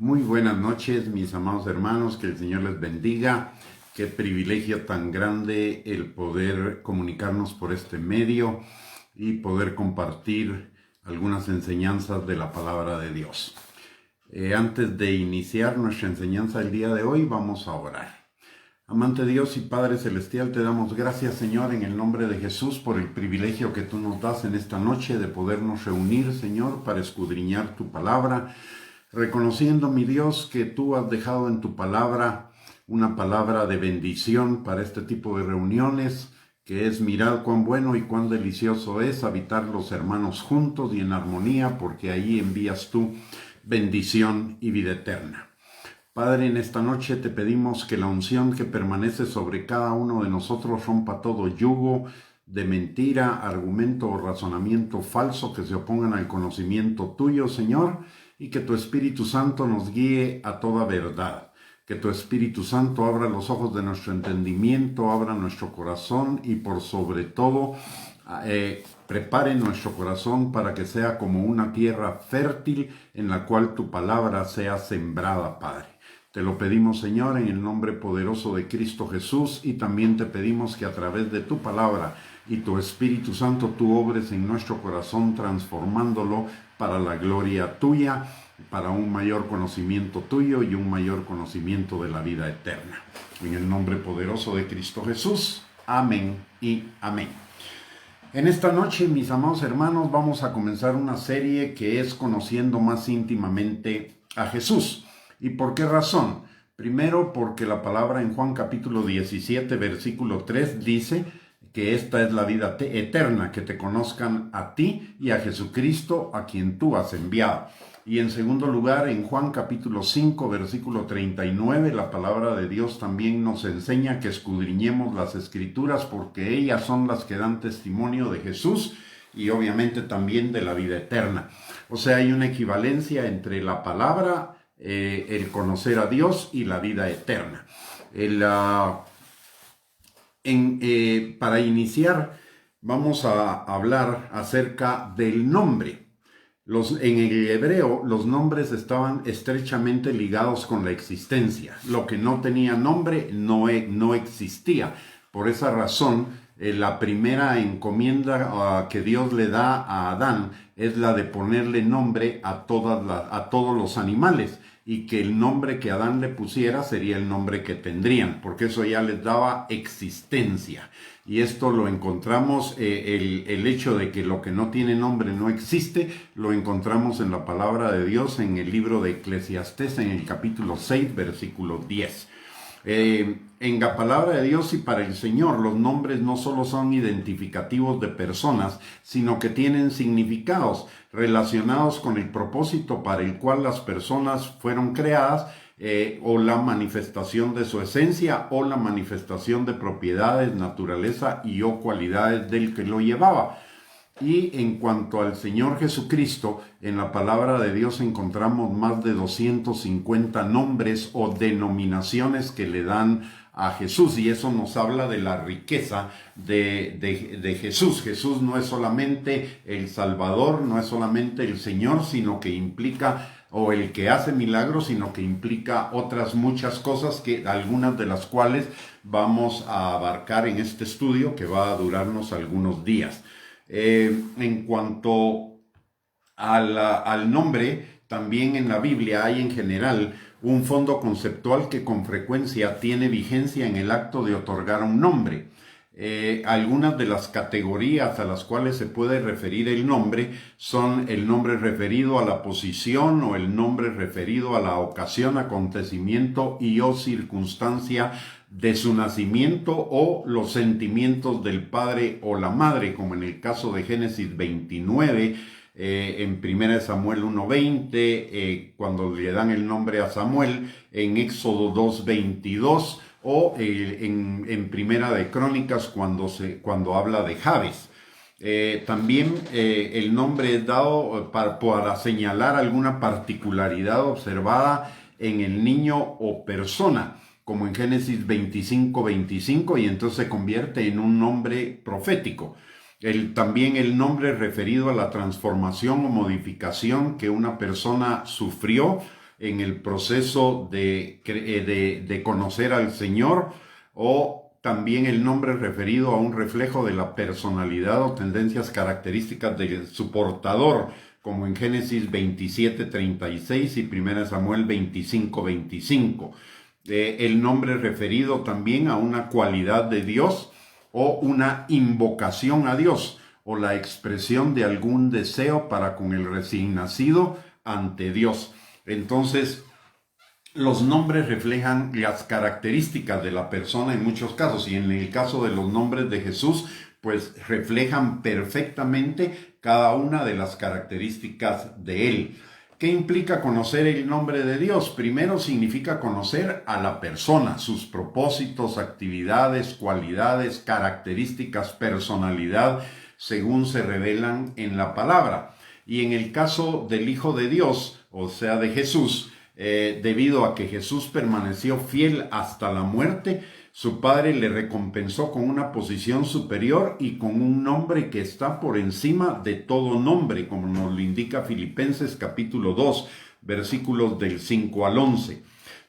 Muy buenas noches, mis amados hermanos, que el Señor les bendiga. Qué privilegio tan grande el poder comunicarnos por este medio y poder compartir algunas enseñanzas de la palabra de Dios. Antes de iniciar nuestra enseñanza el día de hoy, vamos a orar. Amante Dios y Padre Celestial, te damos gracias, Señor, en el nombre de Jesús, por el privilegio que tú nos das en esta noche de podernos reunir, Señor, para escudriñar tu palabra, reconociendo, mi Dios, que tú has dejado en tu palabra una palabra de bendición para este tipo de reuniones, que es: mirad cuán bueno y cuán delicioso es habitar los hermanos juntos y en armonía, porque ahí envías tú bendición y vida eterna. Padre, en esta noche te pedimos que la unción que permanece sobre cada uno de nosotros rompa todo yugo de mentira, argumento o razonamiento falso que se opongan al conocimiento tuyo, Señor, y que tu Espíritu Santo nos guíe a toda verdad. Que tu Espíritu Santo abra los ojos de nuestro entendimiento, abra nuestro corazón y por sobre todo prepare nuestro corazón para que sea como una tierra fértil en la cual tu palabra sea sembrada, Padre. Te lo pedimos, Señor, en el nombre poderoso de Cristo Jesús, y también te pedimos que a través de tu palabra y tu Espíritu Santo tú obres en nuestro corazón, transformándolo para la gloria tuya, para un mayor conocimiento tuyo y un mayor conocimiento de la vida eterna. En el nombre poderoso de Cristo Jesús. Amén y amén. En esta noche, mis amados hermanos, vamos a comenzar una serie que es Conociendo más íntimamente a Jesús. ¿Y por qué razón? Primero, porque la palabra en Juan capítulo 17, versículo 3 dice que esta es la vida eterna, que te conozcan a ti y a Jesucristo, a quien tú has enviado. Y en segundo lugar, en Juan capítulo 5, versículo 39, la palabra de Dios también nos enseña que escudriñemos las Escrituras, porque ellas son las que dan testimonio de Jesús y obviamente también de la vida eterna. O sea, hay una equivalencia entre la palabra, el conocer a Dios, y la vida eterna. Para iniciar, vamos a hablar acerca del nombre. En el hebreo, los nombres estaban estrechamente ligados con la existencia. Lo que no tenía nombre no existía. Por esa razón, la primera encomienda que Dios le da a Adán es la de ponerle nombre a todos los animales, y que el nombre que Adán le pusiera sería el nombre que tendrían, porque eso ya les daba existencia. Y esto lo encontramos, el hecho de que lo que no tiene nombre no existe, lo encontramos en la palabra de Dios, en el libro de Eclesiastés, en el capítulo 6, versículo 10. En la palabra de Dios y para el Señor, los nombres no solo son identificativos de personas, sino que tienen significados relacionados con el propósito para el cual las personas fueron creadas, o la manifestación de su esencia, o la manifestación de propiedades, naturaleza y o cualidades del que lo llevaba. Y en cuanto al Señor Jesucristo, en la palabra de Dios encontramos más de 250 nombres o denominaciones que le dan a Jesús, y eso nos habla de la riqueza de Jesús. Jesús no es solamente el Salvador, no es solamente el Señor, sino que implica, o el que hace milagros, sino que implica otras muchas cosas, que algunas de las cuales vamos a abarcar en este estudio que va a durarnos algunos días. En cuanto al nombre, también en la Biblia hay en general un fondo conceptual que con frecuencia tiene vigencia en el acto de otorgar un nombre. Algunas de las categorías a las cuales se puede referir el nombre son el nombre referido a la posición, o el nombre referido a la ocasión, acontecimiento y o circunstancia de su nacimiento, o los sentimientos del padre o la madre, como en el caso de Génesis 29, en 1 Samuel 1:20, cuando le dan el nombre a Samuel, en Éxodo 2:22, o en Primera de Crónicas cuando habla de Jabes. También el nombre es dado para señalar alguna particularidad observada en el niño o persona, como en Génesis 25:25, y entonces se convierte en un nombre profético. También el nombre referido a la transformación o modificación que una persona sufrió en el proceso de conocer al Señor, o también el nombre referido a un reflejo de la personalidad o tendencias características de su portador, como en Génesis 27:36 y 1 Samuel 25:25. El nombre referido también a una cualidad de Dios o una invocación a Dios, o la expresión de algún deseo para con el recién nacido ante Dios. Entonces, los nombres reflejan las características de la persona en muchos casos, y en el caso de los nombres de Jesús, pues reflejan perfectamente cada una de las características de Él. ¿Qué implica conocer el nombre de Dios? Primero significa conocer a la persona, sus propósitos, actividades, cualidades, características, personalidad, según se revelan en la palabra. Y en el caso del Hijo de Dios, o sea de Jesús, debido a que Jesús permaneció fiel hasta la muerte, su Padre le recompensó con una posición superior y con un nombre que está por encima de todo nombre, como nos lo indica Filipenses capítulo 2, versículos del 5 al 11.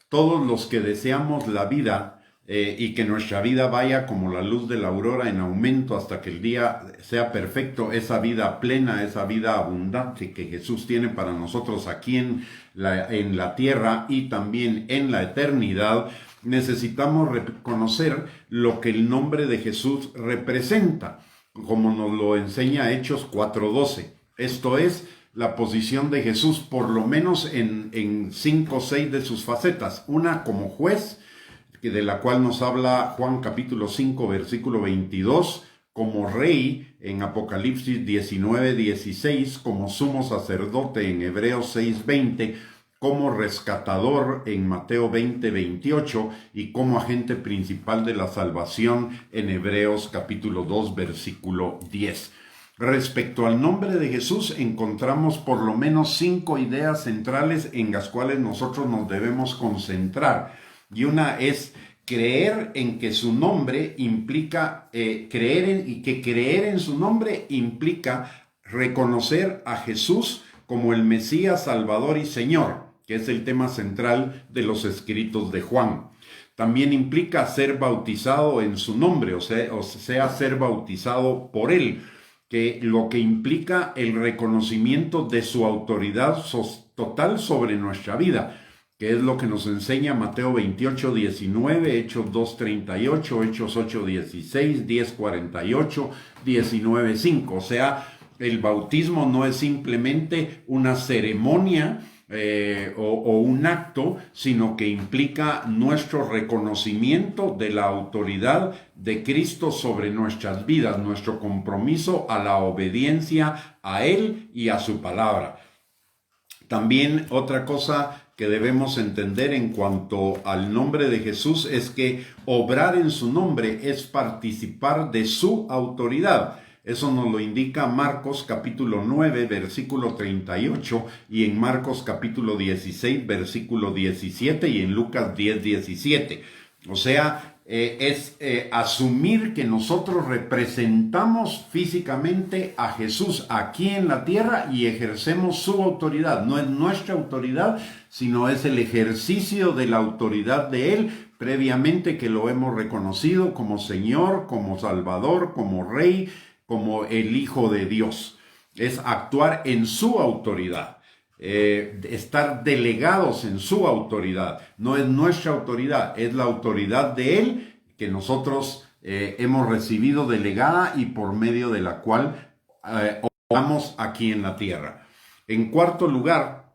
Todos los que deseamos la vida y que nuestra vida vaya como la luz de la aurora en aumento hasta que el día sea perfecto, esa vida plena, esa vida abundante que Jesús tiene para nosotros aquí en la tierra y también en la eternidad, necesitamos reconocer lo que el nombre de Jesús representa, como nos lo enseña Hechos 4:12. Esto es la posición de Jesús, por lo menos en 5 o 6 de sus facetas. Una como juez, de la cual nos habla Juan capítulo 5, versículo 22, como rey en Apocalipsis 19:16, como sumo sacerdote en Hebreos 6:20, como rescatador en Mateo 20:28 y como agente principal de la salvación en Hebreos capítulo 2, versículo 10. Respecto al nombre de Jesús, encontramos por lo menos 5 ideas centrales en las cuales nosotros nos debemos concentrar. Y una es creer en que su nombre implica, creer en su nombre implica reconocer a Jesús como el Mesías, Salvador y Señor, que es el tema central de los escritos de Juan. También implica ser bautizado en su nombre, o sea, ser bautizado por él, que lo que implica el reconocimiento de su autoridad total sobre nuestra vida, que es lo que nos enseña Mateo 28:19, Hechos 2:38, Hechos 8:16, 10:48, 19:5. O sea, el bautismo no es simplemente una ceremonia o un acto, sino que implica nuestro reconocimiento de la autoridad de Cristo sobre nuestras vidas, nuestro compromiso a la obediencia a Él y a su palabra. También otra cosa que debemos entender en cuanto al nombre de Jesús es que obrar en su nombre es participar de su autoridad. Eso nos lo indica Marcos capítulo 9, versículo 38, y en Marcos capítulo 16, versículo 17, y en Lucas 10:17. O sea, es asumir que nosotros representamos físicamente a Jesús aquí en la tierra y ejercemos su autoridad. No es nuestra autoridad, sino es el ejercicio de la autoridad de Él, previamente que lo hemos reconocido como Señor, como Salvador, como Rey, como el Hijo de Dios. Es actuar en su autoridad. Estar delegados en su autoridad. No es nuestra autoridad, es la autoridad de Él que nosotros hemos recibido delegada y por medio de la cual obramos aquí en la tierra. En cuarto lugar,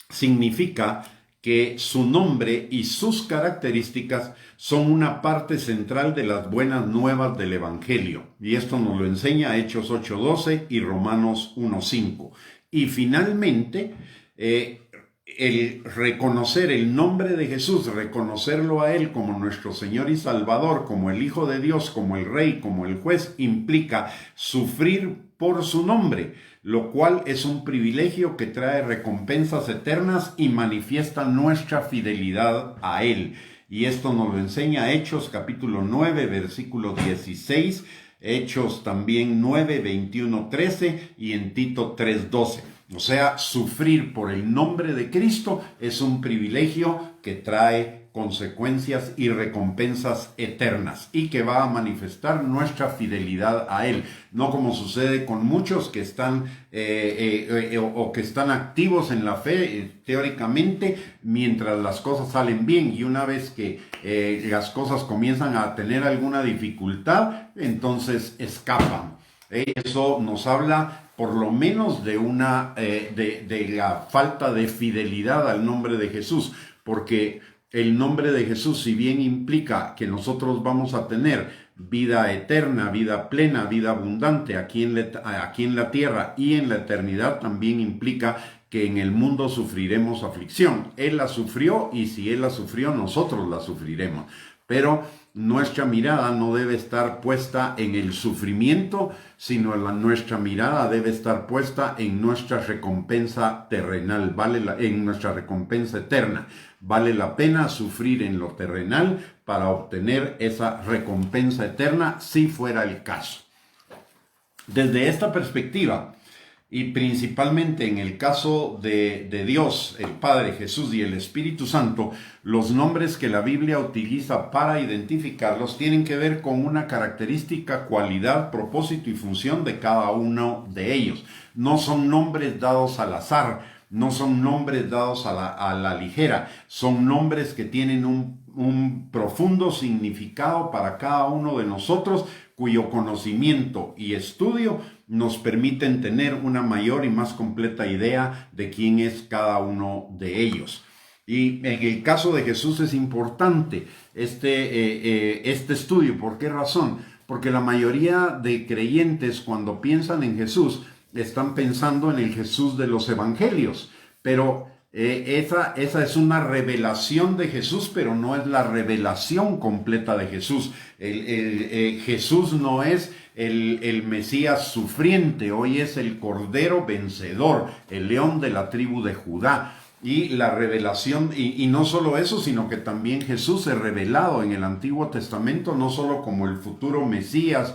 significa que su nombre y sus características son una parte central de las buenas nuevas del Evangelio. Y esto nos lo enseña Hechos 8:12 y Romanos 1:5. Y finalmente, el reconocer el nombre de Jesús, reconocerlo a Él como nuestro Señor y Salvador, como el Hijo de Dios, como el Rey, como el Juez, implica sufrir por su nombre, lo cual es un privilegio que trae recompensas eternas y manifiesta nuestra fidelidad a Él. Y esto nos lo enseña Hechos capítulo 9, versículo 16, Hechos también 9, 21, 13 y en Tito 3:12. O sea, sufrir por el nombre de Cristo es un privilegio que trae consecuencias y recompensas eternas y que va a manifestar nuestra fidelidad a Él. No como sucede con muchos que están o que están activos en la fe teóricamente mientras las cosas salen bien, y una vez que las cosas comienzan a tener alguna dificultad, entonces escapan. Eso nos habla por lo menos de de la falta de fidelidad al nombre de Jesús, porque el nombre de Jesús, si bien implica que nosotros vamos a tener vida eterna, vida plena, vida abundante aquí en la tierra y en la eternidad, también implica que en el mundo sufriremos aflicción. Él la sufrió, y si Él la sufrió, nosotros la sufriremos. Pero nuestra mirada no debe estar puesta en el sufrimiento, sino nuestra mirada debe estar puesta en nuestra recompensa terrenal, en nuestra recompensa eterna. Vale la pena sufrir en lo terrenal para obtener esa recompensa eterna, si fuera el caso. Desde esta perspectiva, y principalmente en el caso de Dios, el Padre, Jesús y el Espíritu Santo, los nombres que la Biblia utiliza para identificarlos tienen que ver con una característica, cualidad, propósito y función de cada uno de ellos. No son nombres dados al azar, no son nombres dados a la ligera, son nombres que tienen un profundo significado para cada uno de nosotros, cuyo conocimiento y estudio nos permiten tener una mayor y más completa idea de quién es cada uno de ellos. Y en el caso de Jesús es importante este estudio. ¿Por qué razón? Porque la mayoría de creyentes, cuando piensan en Jesús, están pensando en el Jesús de los evangelios, pero esa es una revelación de Jesús, pero no es la revelación completa de Jesús. Jesús no es el Mesías sufriente, hoy es el Cordero vencedor, el león de la tribu de Judá. Y la revelación, y no solo eso, sino que también Jesús es revelado en el Antiguo Testamento, no solo como el futuro Mesías,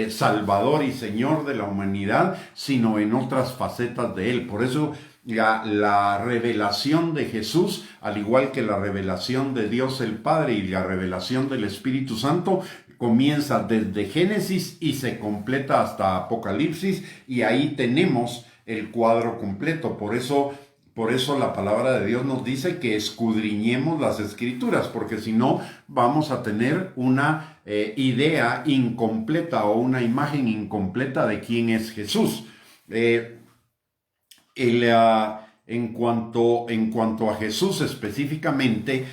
Salvador y Señor de la humanidad, sino en otras facetas de Él. Por eso la revelación de Jesús, al igual que la revelación de Dios el Padre y la revelación del Espíritu Santo, comienza desde Génesis y se completa hasta Apocalipsis, y ahí tenemos el cuadro completo. Por eso la palabra de Dios nos dice que escudriñemos las Escrituras, porque si no vamos a tener una idea incompleta o una imagen incompleta de quién es Jesús. En cuanto a Jesús específicamente,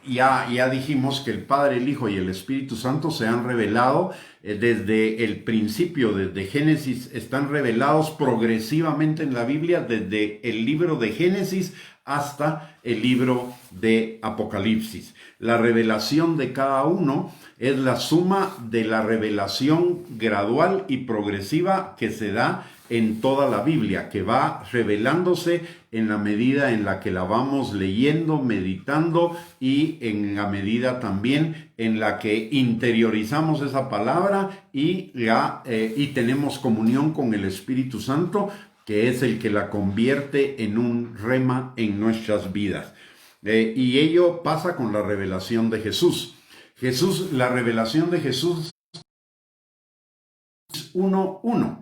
ya dijimos que el Padre, el Hijo y el Espíritu Santo se han revelado desde el principio, desde Génesis, están revelados progresivamente en la Biblia, desde el libro de Génesis hasta el libro de Apocalipsis. La revelación de cada uno es la suma de la revelación gradual y progresiva que se da en toda la Biblia, que va revelándose en la medida en la que la vamos leyendo, meditando, y en la medida también en la que interiorizamos esa palabra y tenemos comunión con el Espíritu Santo, que es el que la convierte en un rema en nuestras vidas. Y ello pasa con la revelación de Jesús. La revelación de Jesús es 1:1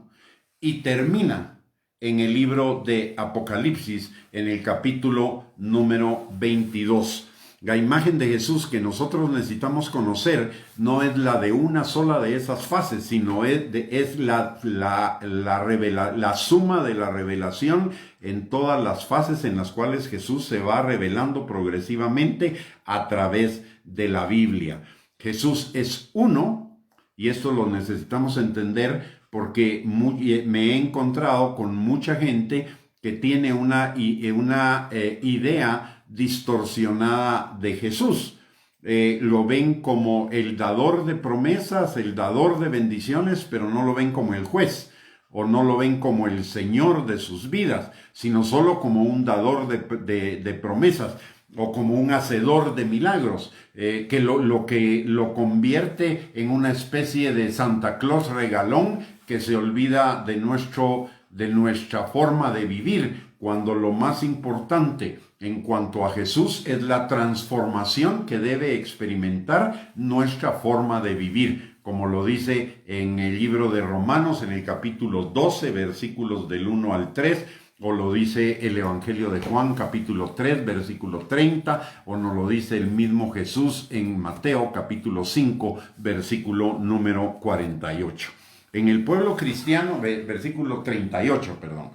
y termina en el libro de Apocalipsis, en el capítulo número 22. La imagen de Jesús que nosotros necesitamos conocer no es la de una sola de esas fases, sino es la suma de la revelación en todas las fases en las cuales Jesús se va revelando progresivamente a través de la Biblia. Jesús es uno, y esto lo necesitamos entender porque me he encontrado con mucha gente que tiene una idea distorsionada de Jesús. Lo ven como el dador de promesas, el dador de bendiciones, pero no lo ven como el juez, o no lo ven como el Señor de sus vidas, sino solo como un dador de promesas, o como un hacedor de milagros, que lo convierte en una especie de Santa Claus regalón que se olvida de nuestro de nuestra forma de vivir, cuando lo más importante en cuanto a Jesús es la transformación que debe experimentar nuestra forma de vivir, como lo dice en el libro de Romanos, en el capítulo 12, versículos del 1 al 3, o lo dice el Evangelio de Juan, capítulo 3, versículo 30, o nos lo dice el mismo Jesús en Mateo, capítulo 5, versículo número 48. En el pueblo cristiano, versículo 38, perdón.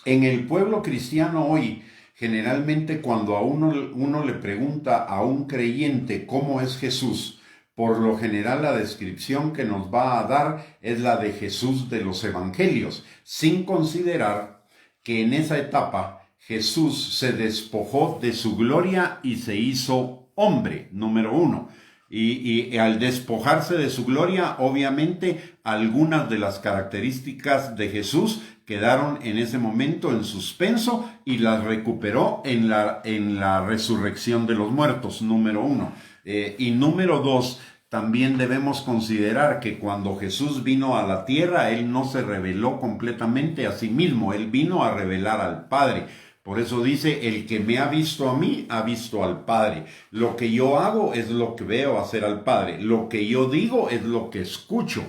En el pueblo cristiano hoy, generalmente cuando a uno le pregunta a un creyente cómo es Jesús, por lo general la descripción que nos va a dar es la de Jesús de los evangelios, sin considerar que en esa etapa Jesús se despojó de su gloria y se hizo hombre, número uno. Y al despojarse de su gloria, obviamente algunas de las características de Jesús quedaron en ese momento en suspenso y las recuperó en la resurrección de los muertos, número uno. Y número dos, también debemos considerar que cuando Jesús vino a la tierra, Él no se reveló completamente a sí mismo, Él vino a revelar al Padre. Por eso dice, el que me ha visto a mí, ha visto al Padre. Lo que yo hago es lo que veo hacer al Padre. Lo que yo digo es lo que escucho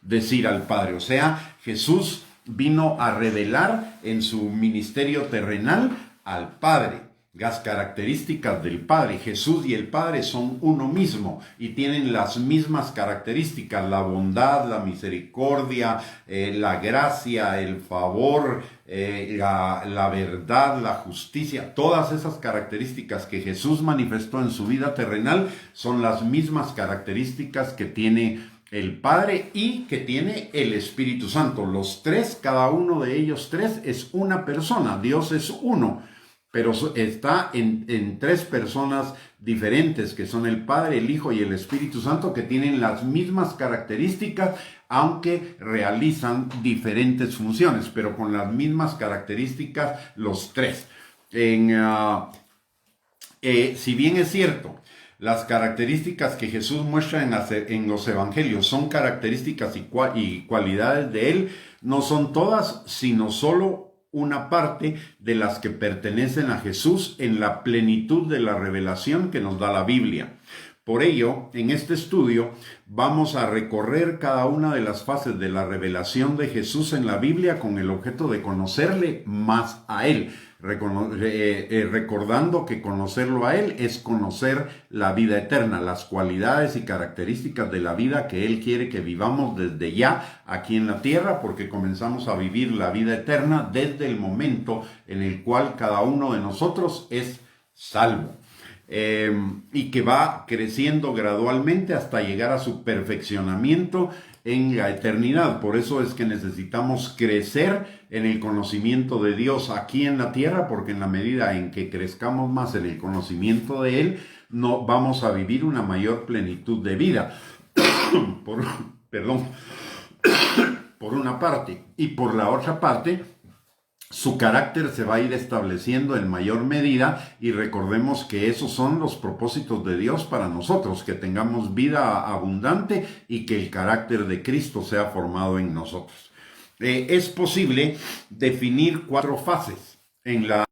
decir al Padre. O sea, Jesús vino a revelar en su ministerio terrenal al Padre, las características del Padre. Jesús y el Padre son uno mismo y tienen las mismas características: la bondad, la misericordia, la gracia, el favor, la verdad, la justicia. Todas esas características que Jesús manifestó en su vida terrenal son las mismas características que tiene el Padre y que tiene el Espíritu Santo. Los tres, cada uno de ellos tres es una persona. Dios es uno, pero está en tres personas diferentes, que son el Padre, el Hijo y el Espíritu Santo, que tienen las mismas características, aunque realizan diferentes funciones, pero con las mismas características los tres. Si bien es cierto, las características que Jesús muestra en los evangelios son características y cualidades de Él, no son todas, sino solo una parte de las que pertenecen a Jesús en la plenitud de la revelación que nos da la Biblia. Por ello, en este estudio vamos a recorrer cada una de las fases de la revelación de Jesús en la Biblia con el objeto de conocerle más a Él, recordando que conocerlo a Él es conocer la vida eterna, las cualidades y características de la vida que Él quiere que vivamos desde ya aquí en la tierra, porque comenzamos a vivir la vida eterna desde el momento en el cual cada uno de nosotros es salvo. Y que va creciendo gradualmente hasta llegar a su perfeccionamiento en la eternidad. Por eso es que necesitamos crecer en el conocimiento de Dios aquí en la tierra, porque en la medida en que crezcamos más en el conocimiento de Él, no vamos a vivir una mayor plenitud de vida. Por una parte. Y por la otra parte, su carácter se va a ir estableciendo en mayor medida, y recordemos que esos son los propósitos de Dios para nosotros, que tengamos vida abundante y que el carácter de Cristo sea formado en nosotros. Es posible definir 4 fases en la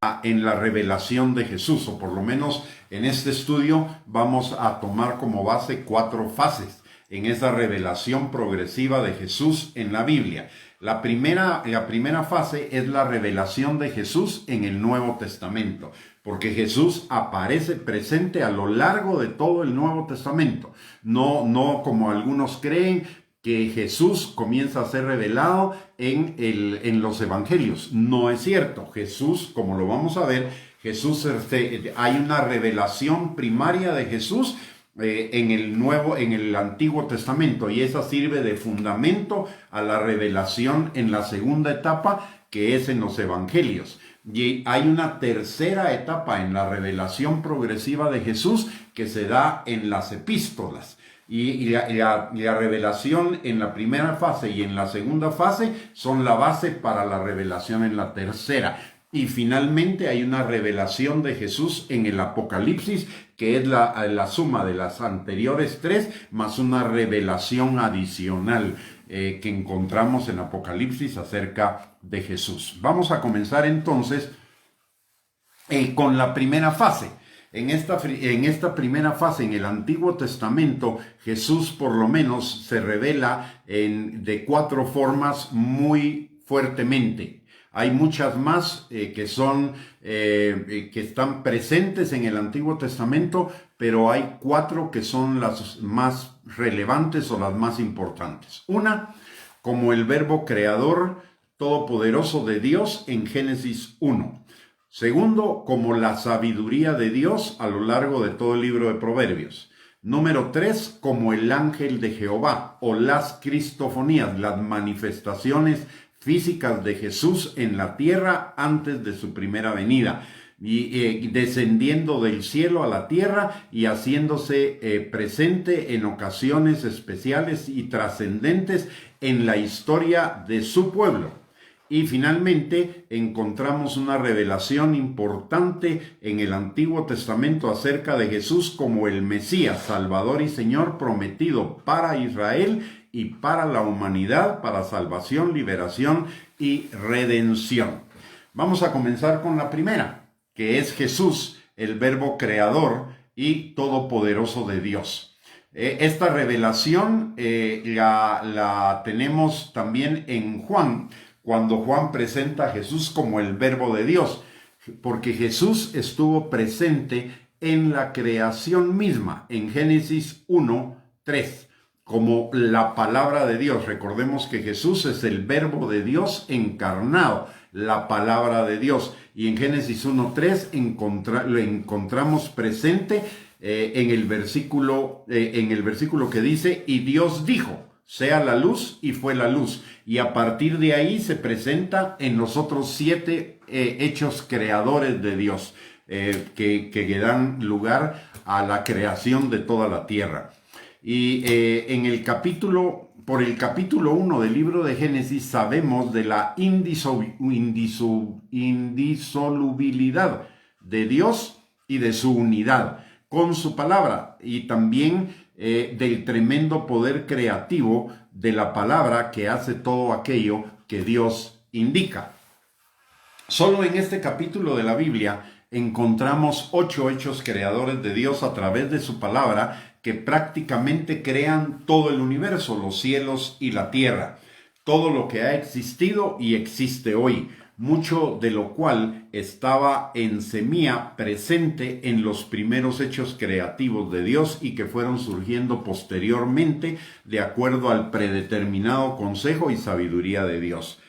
revelación de Jesús, o por lo menos en este estudio vamos a tomar como base 4 fases en esa revelación progresiva de Jesús en la Biblia. La primera fase es la revelación de Jesús en el Nuevo Testamento, porque Jesús aparece presente a lo largo de todo el Nuevo Testamento. No como algunos creen, que Jesús comienza a ser revelado en los evangelios. No es cierto. Jesús, como lo vamos a ver, hay una revelación primaria de Jesús en el Antiguo Testamento, y esa sirve de fundamento a la revelación en la segunda etapa, que es en los evangelios. Y hay una tercera etapa en la revelación progresiva de Jesús que se da en las epístolas. Y la revelación en la primera fase y en la segunda fase son la base para la revelación en la tercera. Y finalmente hay una revelación de Jesús en el Apocalipsis, que es la suma de las anteriores 3 más una revelación adicional. que encontramos en Apocalipsis acerca de Jesús. Vamos a comenzar entonces con la primera fase. En esta primera fase, en el Antiguo Testamento, Jesús por lo menos se revela de 4 formas muy fuertemente. Hay muchas más que están presentes en el Antiguo Testamento, pero hay 4 que son las más relevantes o las más importantes. Una, como el verbo creador todopoderoso de Dios en Génesis 1. Segundo, como la sabiduría de Dios a lo largo de todo el libro de Proverbios. Número 3, como el ángel de Jehová o las cristofonías, las manifestaciones físicas de Jesús en la tierra antes de su primera venida, y descendiendo del cielo a la tierra y haciéndose presente en ocasiones especiales y trascendentes en la historia de su pueblo. Y finalmente encontramos una revelación importante en el Antiguo Testamento acerca de Jesús como el Mesías, Salvador y Señor prometido para Israel y para la humanidad, para salvación, liberación y redención. Vamos a comenzar con la primera, que es Jesús, el verbo creador y todopoderoso de Dios. Esta revelación la tenemos también en Juan, cuando Juan presenta a Jesús como el verbo de Dios, porque Jesús estuvo presente en la creación misma, en Génesis 1:3, como la palabra de Dios. Recordemos que Jesús es el verbo de Dios encarnado, la palabra de Dios. Y en Génesis 1:3 lo encontramos presente en el versículo que dice, y Dios dijo, sea la luz, y fue la luz. Y a partir de ahí se presenta en los otros 7 hechos creadores de Dios que dan lugar a la creación de toda la tierra. Y por el capítulo 1 del libro de Génesis sabemos de la indisolubilidad de Dios y de su unidad con su palabra, y también del tremendo poder creativo de la palabra que hace todo aquello que Dios indica. Solo en este capítulo de la Biblia encontramos 8 hechos creadores de Dios a través de su palabra que prácticamente crean todo el universo, los cielos y la tierra, todo lo que ha existido y existe hoy, mucho de lo cual estaba en semilla presente en los primeros hechos creativos de Dios y que fueron surgiendo posteriormente de acuerdo al predeterminado consejo y sabiduría de Dios.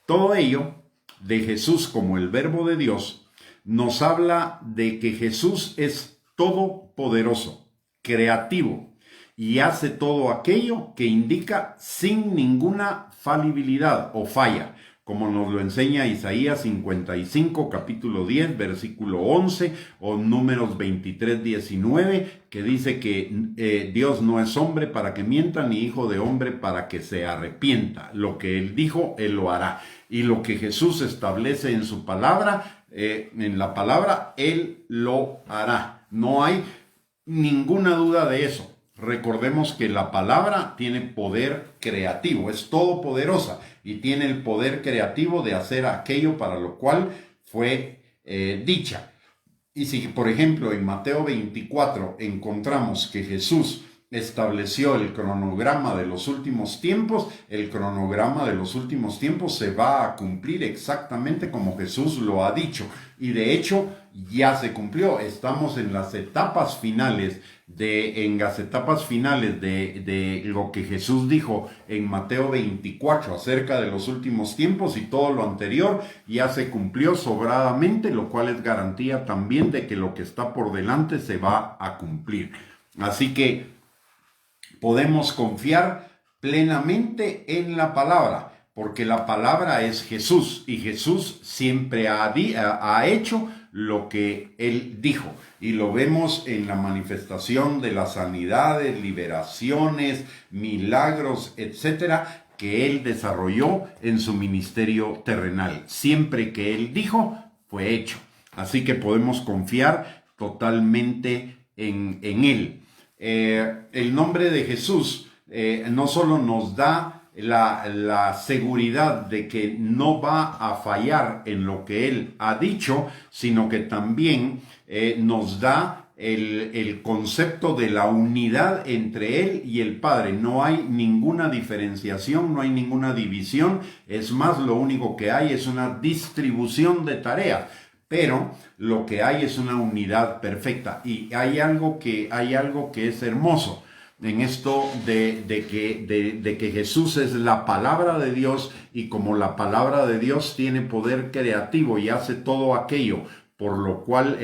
Todo ello de Jesús como el verbo de Dios nos habla de que Jesús es todopoderoso, creativo, y hace todo aquello que indica sin ninguna falibilidad o falla, como nos lo enseña Isaías 55, capítulo 10, versículo 11, o Números 23, 19, que dice que Dios no es hombre para que mienta, ni hijo de hombre para que se arrepienta. Lo que Él dijo, Él lo hará. Y lo que Jesús establece en su palabra, en la palabra, Él lo hará. No hay ninguna duda de eso. Recordemos que la palabra tiene poder creativo, es todopoderosa y tiene el poder creativo de hacer aquello para lo cual fue dicha. Y si, por ejemplo, en Mateo 24 encontramos que Jesús estableció el cronograma de los últimos tiempos, el cronograma de los últimos tiempos se va a cumplir exactamente como Jesús lo ha dicho. Y de hecho, ya se cumplió. Estamos en las etapas finales de lo que Jesús dijo en Mateo 24 acerca de los últimos tiempos, y todo lo anterior ya se cumplió sobradamente, lo cual es garantía también de que lo que está por delante se va a cumplir. Así que podemos confiar plenamente en la palabra, porque la palabra es Jesús, y Jesús siempre ha hecho lo que Él dijo. Y lo vemos en la manifestación de las sanidades, liberaciones, milagros, etcétera, que Él desarrolló en su ministerio terrenal. Siempre que Él dijo, fue hecho. Así que podemos confiar totalmente en Él. El nombre de Jesús no solo nos da la seguridad de que no va a fallar en lo que Él ha dicho, sino que también nos da el concepto de la unidad entre Él y el Padre. No hay ninguna diferenciación, no hay ninguna división. Es más, lo único que hay es una distribución de tareas. Pero lo que hay es una unidad perfecta. Y hay algo que es hermoso en esto de que Jesús es la palabra de Dios, y como la palabra de Dios tiene poder creativo y hace todo aquello por lo cual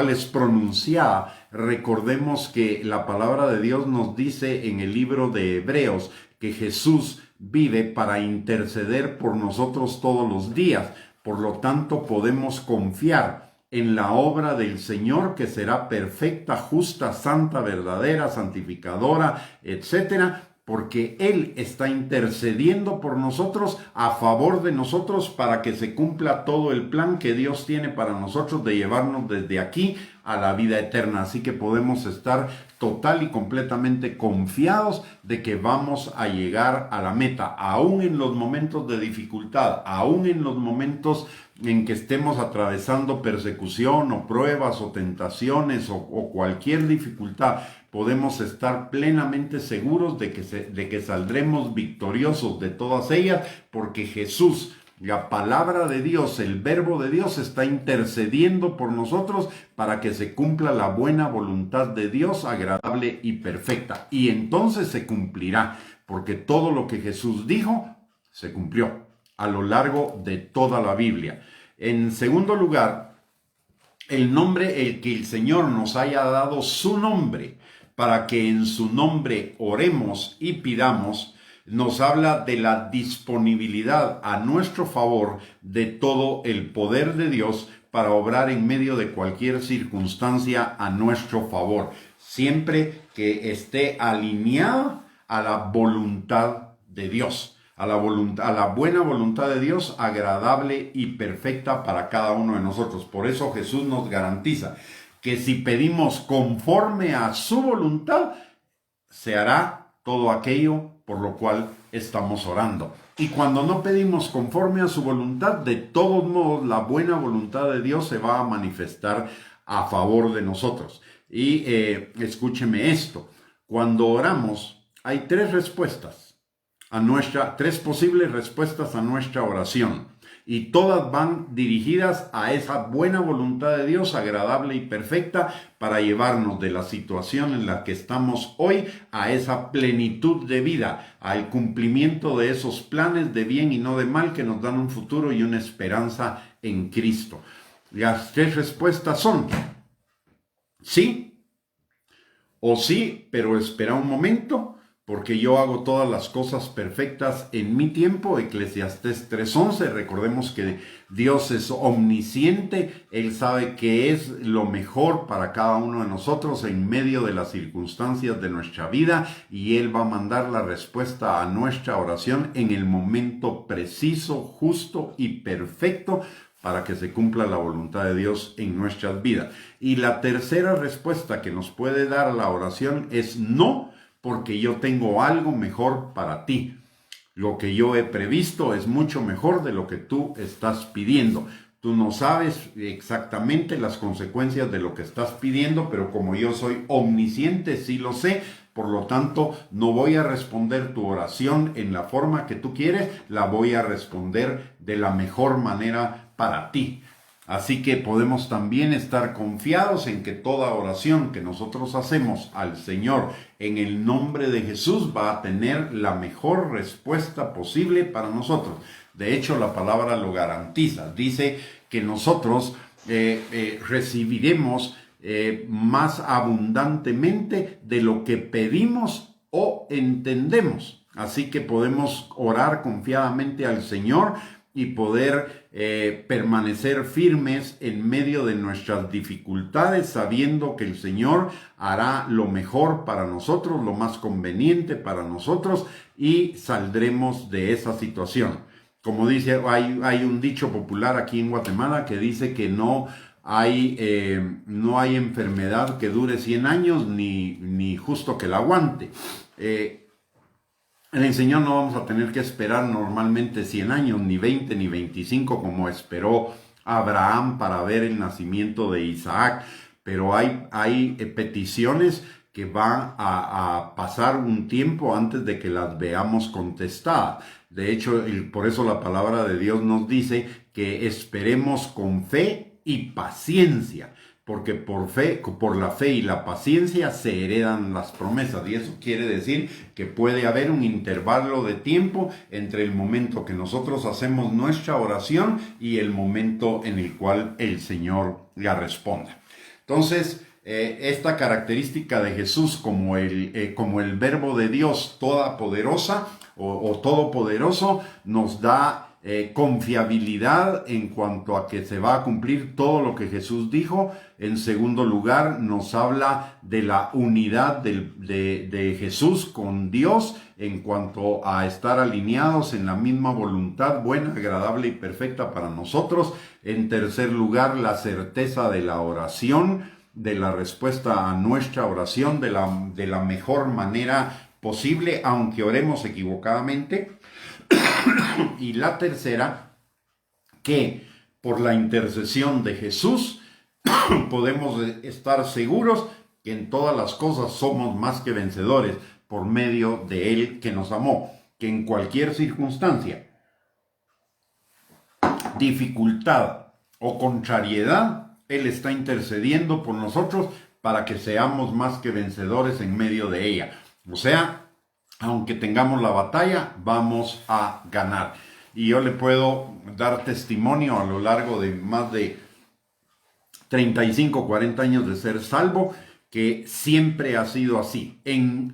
es pronunciada. Recordemos que la palabra de Dios nos dice en el libro de Hebreos que Jesús vive para interceder por nosotros todos los días. Por lo tanto, podemos confiar en la obra del Señor, que será perfecta, justa, santa, verdadera, santificadora, etcétera, porque Él está intercediendo por nosotros, a favor de nosotros, para que se cumpla todo el plan que Dios tiene para nosotros de llevarnos desde aquí a la vida eterna. Así que podemos estar total y completamente confiados de que vamos a llegar a la meta, aún en los momentos de dificultad, aún en los momentos en que estemos atravesando persecución o pruebas o tentaciones o cualquier dificultad. Podemos estar plenamente seguros de que saldremos victoriosos de todas ellas, porque Jesús, la palabra de Dios, el verbo de Dios, está intercediendo por nosotros para que se cumpla la buena voluntad de Dios, agradable y perfecta. Y entonces se cumplirá, porque todo lo que Jesús dijo se cumplió a lo largo de toda la Biblia. En segundo lugar, el que el Señor nos haya dado su nombre, para que en su nombre oremos y pidamos, nos habla de la disponibilidad a nuestro favor de todo el poder de Dios para obrar en medio de cualquier circunstancia a nuestro favor, siempre que esté alineada a la voluntad de Dios, a la buena voluntad de Dios, agradable y perfecta para cada uno de nosotros. Por eso Jesús nos garantiza que si pedimos conforme a su voluntad, se hará todo aquello por lo cual estamos orando. Y cuando no pedimos conforme a su voluntad, de todos modos, la buena voluntad de Dios se va a manifestar a favor de nosotros. Y escúcheme esto: cuando oramos, hay tres posibles respuestas a nuestra oración. Y todas van dirigidas a esa buena voluntad de Dios, agradable y perfecta, para llevarnos de la situación en la que estamos hoy a esa plenitud de vida, al cumplimiento de esos planes de bien y no de mal que nos dan un futuro y una esperanza en Cristo. Las tres respuestas son: sí, o sí, pero espera un momento, porque yo hago todas las cosas perfectas en mi tiempo. Eclesiastés 3:11. Recordemos que Dios es omnisciente. Él sabe qué es lo mejor para cada uno de nosotros en medio de las circunstancias de nuestra vida, y Él va a mandar la respuesta a nuestra oración en el momento preciso, justo y perfecto, para que se cumpla la voluntad de Dios en nuestras vidas. Y la tercera respuesta que nos puede dar la oración es no, porque yo tengo algo mejor para ti. Lo que yo he previsto es mucho mejor de lo que tú estás pidiendo. Tú no sabes exactamente las consecuencias de lo que estás pidiendo, pero como yo soy omnisciente, sí lo sé. Por lo tanto, no voy a responder tu oración en la forma que tú quieres, la voy a responder de la mejor manera para ti. Así que podemos también estar confiados en que toda oración que nosotros hacemos al Señor en el nombre de Jesús va a tener la mejor respuesta posible para nosotros. De hecho, la palabra lo garantiza. Dice que nosotros recibiremos más abundantemente de lo que pedimos o entendemos. Así que podemos orar confiadamente al Señor y poder permanecer firmes en medio de nuestras dificultades, sabiendo que el Señor hará lo mejor para nosotros, lo más conveniente para nosotros, y saldremos de esa situación. Como dice, hay un dicho popular aquí en Guatemala que dice que no hay enfermedad que dure 100 años, ni justo que la aguante. En el Señor no vamos a tener que esperar normalmente 100 años, ni 20, ni 25, como esperó Abraham para ver el nacimiento de Isaac. Pero hay peticiones que van a pasar un tiempo antes de que las veamos contestadas. De hecho, por eso la palabra de Dios nos dice que esperemos con fe y paciencia, porque por la fe y la paciencia se heredan las promesas, y eso quiere decir que puede haber un intervalo de tiempo entre el momento que nosotros hacemos nuestra oración y el momento en el cual el Señor la responda. Entonces, esta característica de Jesús como el verbo de Dios todopoderosa o todopoderoso nos da confiabilidad en cuanto a que se va a cumplir todo lo que Jesús dijo. En segundo lugar, nos habla de la unidad de Jesús con Dios en cuanto a estar alineados en la misma voluntad buena, agradable y perfecta para nosotros. En tercer lugar, la certeza de la oración, de la respuesta a nuestra oración de la mejor manera posible, aunque oremos equivocadamente. Y la tercera, que por la intercesión de Jesús podemos estar seguros que en todas las cosas somos más que vencedores por medio de Él que nos amó, que en cualquier circunstancia, dificultad o contrariedad, Él está intercediendo por nosotros para que seamos más que vencedores en medio de ella. O sea, aunque tengamos la batalla, vamos a ganar. Y yo le puedo dar testimonio a lo largo de más de 35, 40 años de ser salvo, que siempre ha sido así.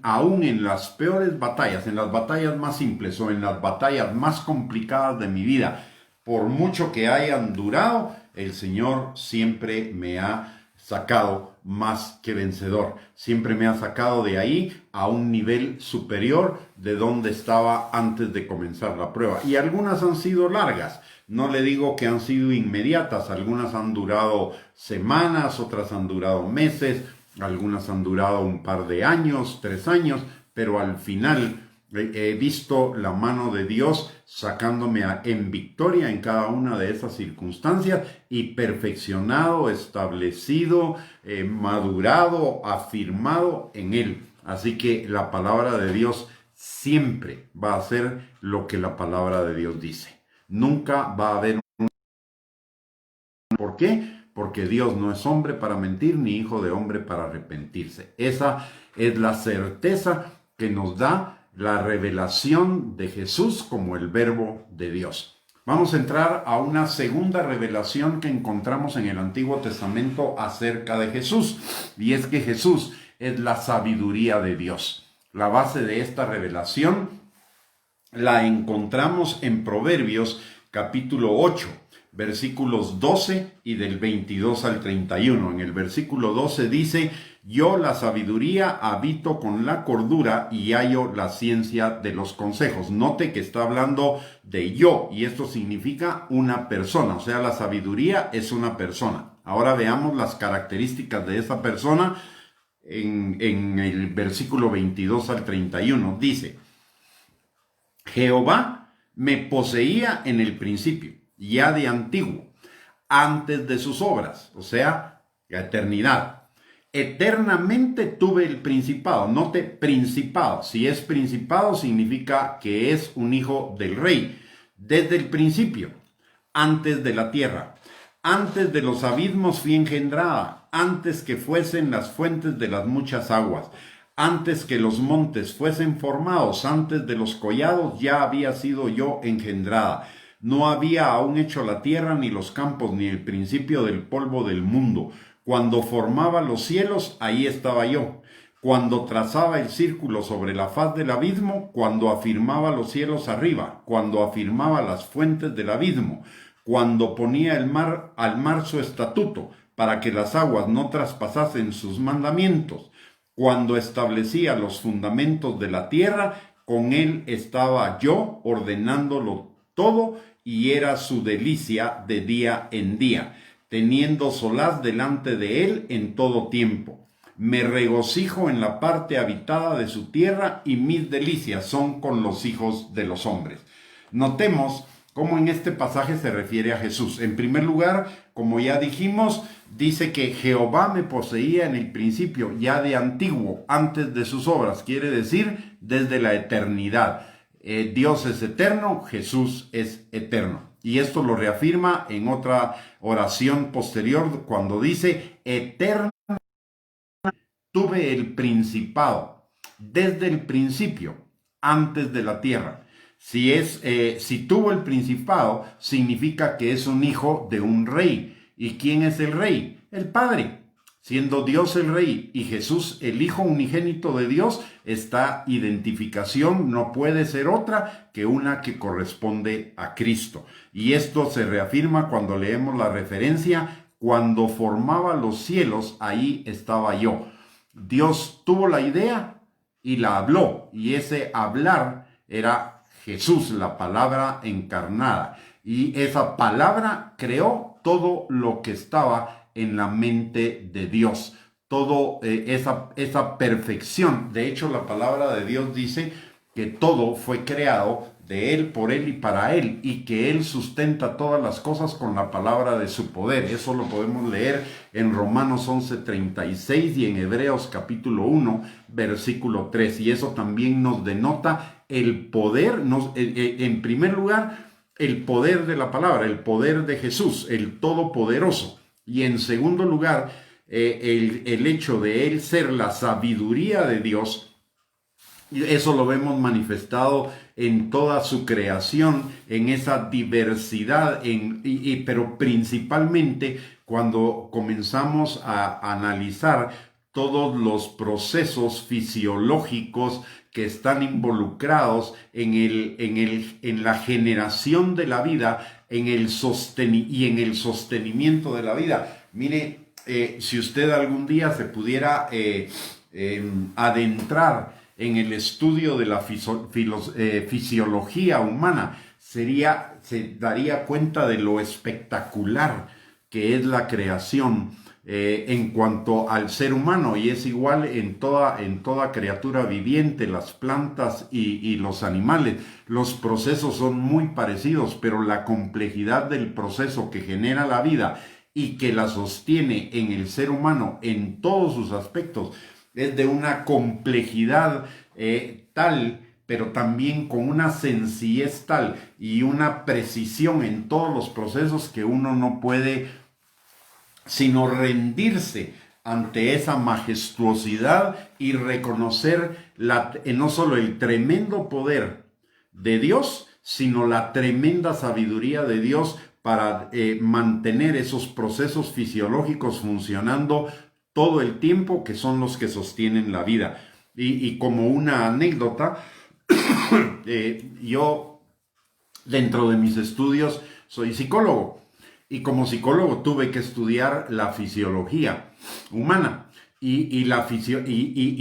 Aún en las peores batallas, en las batallas más simples o en las batallas más complicadas de mi vida, por mucho que hayan durado, el Señor siempre me ha sacado más que vencedor. Siempre me ha sacado de ahí a un nivel superior de donde estaba antes de comenzar la prueba. Y algunas han sido largas. No le digo que han sido inmediatas. Algunas han durado semanas, otras han durado meses, algunas han durado un par de años, 3 años, pero al final he visto la mano de Dios sacándome en victoria en cada una de esas circunstancias y perfeccionado, establecido, madurado, afirmado en Él. Así que la palabra de Dios siempre va a hacer lo que la palabra de Dios dice. Nunca va a haber un... ¿Por qué? Porque Dios no es hombre para mentir, ni hijo de hombre para arrepentirse. Esa es la certeza que nos da la revelación de Jesús como el verbo de Dios. Vamos a entrar a una segunda revelación que encontramos en el Antiguo Testamento acerca de Jesús, y es que Jesús es la sabiduría de Dios. La base de esta revelación la encontramos en Proverbios capítulo 8, versículos 12 y del 22 al 31. En el versículo 12 dice: yo, la sabiduría, habito con la cordura y hallo la ciencia de los consejos. Note que está hablando de yo, y esto significa una persona, o sea, la sabiduría es una persona. Ahora veamos las características de esa persona en el versículo 22 al 31. Dice: Jehová me poseía en el principio, ya de antiguo, antes de sus obras, o sea, la eternidad. Eternamente tuve el principado. Note principado. Si es principado significa que es un hijo del rey. Desde el principio, antes de la tierra, antes de los abismos fui engendrada, antes que fuesen las fuentes de las muchas aguas, antes que los montes fuesen formados, antes de los collados ya había sido yo engendrada. No había aún hecho la tierra, ni los campos, ni el principio del polvo del mundo. Cuando formaba los cielos, ahí estaba yo. Cuando trazaba el círculo sobre la faz del abismo, cuando afirmaba los cielos arriba, cuando afirmaba las fuentes del abismo, cuando ponía al mar su estatuto, para que las aguas no traspasasen sus mandamientos, cuando establecía los fundamentos de la tierra, con él estaba yo ordenándolo todo, y era su delicia de día en día, teniendo solaz delante de él en todo tiempo. me regocijo en la parte habitada de su tierra y mis delicias son con los hijos de los hombres. Notemos cómo en este pasaje se refiere a Jesús. En primer lugar, como ya dijimos, dice que Jehová me poseía en el principio, ya de antiguo, antes de sus obras. Quiere decir, desde la eternidad. Dios es eterno, Jesús es eterno. Y esto lo reafirma en otra oración posterior cuando dice, eterno tuve el principado desde el principio, antes de la tierra. Si tuvo el principado, significa que es un hijo de un rey. ¿Y quién es el rey? El Padre. Siendo Dios el rey y Jesús el Hijo unigénito de Dios, esta identificación no puede ser otra que una que corresponde a Cristo. Y esto se reafirma cuando leemos la referencia, cuando formaba los cielos, ahí estaba yo. Dios tuvo la idea y la habló, y ese hablar era Jesús, la palabra encarnada. Y esa palabra creó todo lo que estaba en la mente de Dios, todo esa perfección. De hecho, la palabra de Dios dice que todo fue creado de Él, por Él y para Él, y que Él sustenta todas las cosas con la palabra de su poder. Eso lo podemos leer en Romanos 11:36 y en Hebreos capítulo 1, versículo 3. Y eso también nos denota el poder, en primer lugar, el poder de la palabra, el poder de Jesús, el Todopoderoso. Y en segundo lugar, el hecho de Él ser la sabiduría de Dios. Eso lo vemos manifestado en toda su creación, en esa diversidad, pero principalmente cuando comenzamos a analizar todos los procesos fisiológicos que están involucrados en la generación de la vida y en el sostenimiento de la vida. Mire, si usted algún día se pudiera adentrar en el estudio de la fisiología humana, se daría cuenta de lo espectacular que es la creación en cuanto al ser humano, y es igual en toda criatura viviente, las plantas y los animales. Los procesos son muy parecidos, pero la complejidad del proceso que genera la vida y que la sostiene en el ser humano en todos sus aspectos es de una complejidad tal, pero también con una sencillez tal y una precisión en todos los procesos que uno no puede sino rendirse ante esa majestuosidad y reconocer no solo el tremendo poder de Dios, sino la tremenda sabiduría de Dios para mantener esos procesos fisiológicos funcionando todo el tiempo, que son los que sostienen la vida. Y como una anécdota, yo dentro de mis estudios soy psicólogo. Y como psicólogo tuve que estudiar la fisiología humana. Y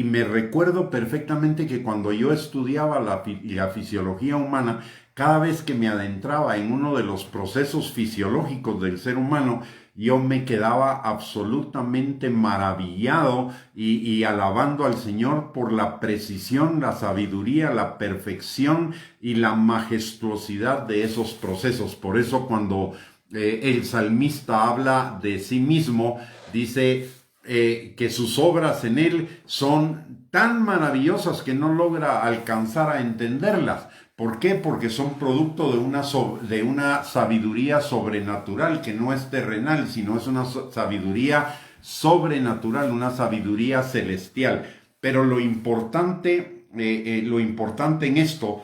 me recuerdo perfectamente que cuando yo estudiaba la fisiología humana, cada vez que me adentraba en uno de los procesos fisiológicos del ser humano, yo me quedaba absolutamente maravillado y alabando al Señor por la precisión, la sabiduría, la perfección y la majestuosidad de esos procesos. Por eso cuando el salmista habla de sí mismo, dice que sus obras en él son tan maravillosas que no logra alcanzar a entenderlas. ¿Por qué? Porque son producto de una sabiduría sobrenatural que no es terrenal, sino es una sabiduría sobrenatural, una sabiduría celestial. Pero lo importante en esto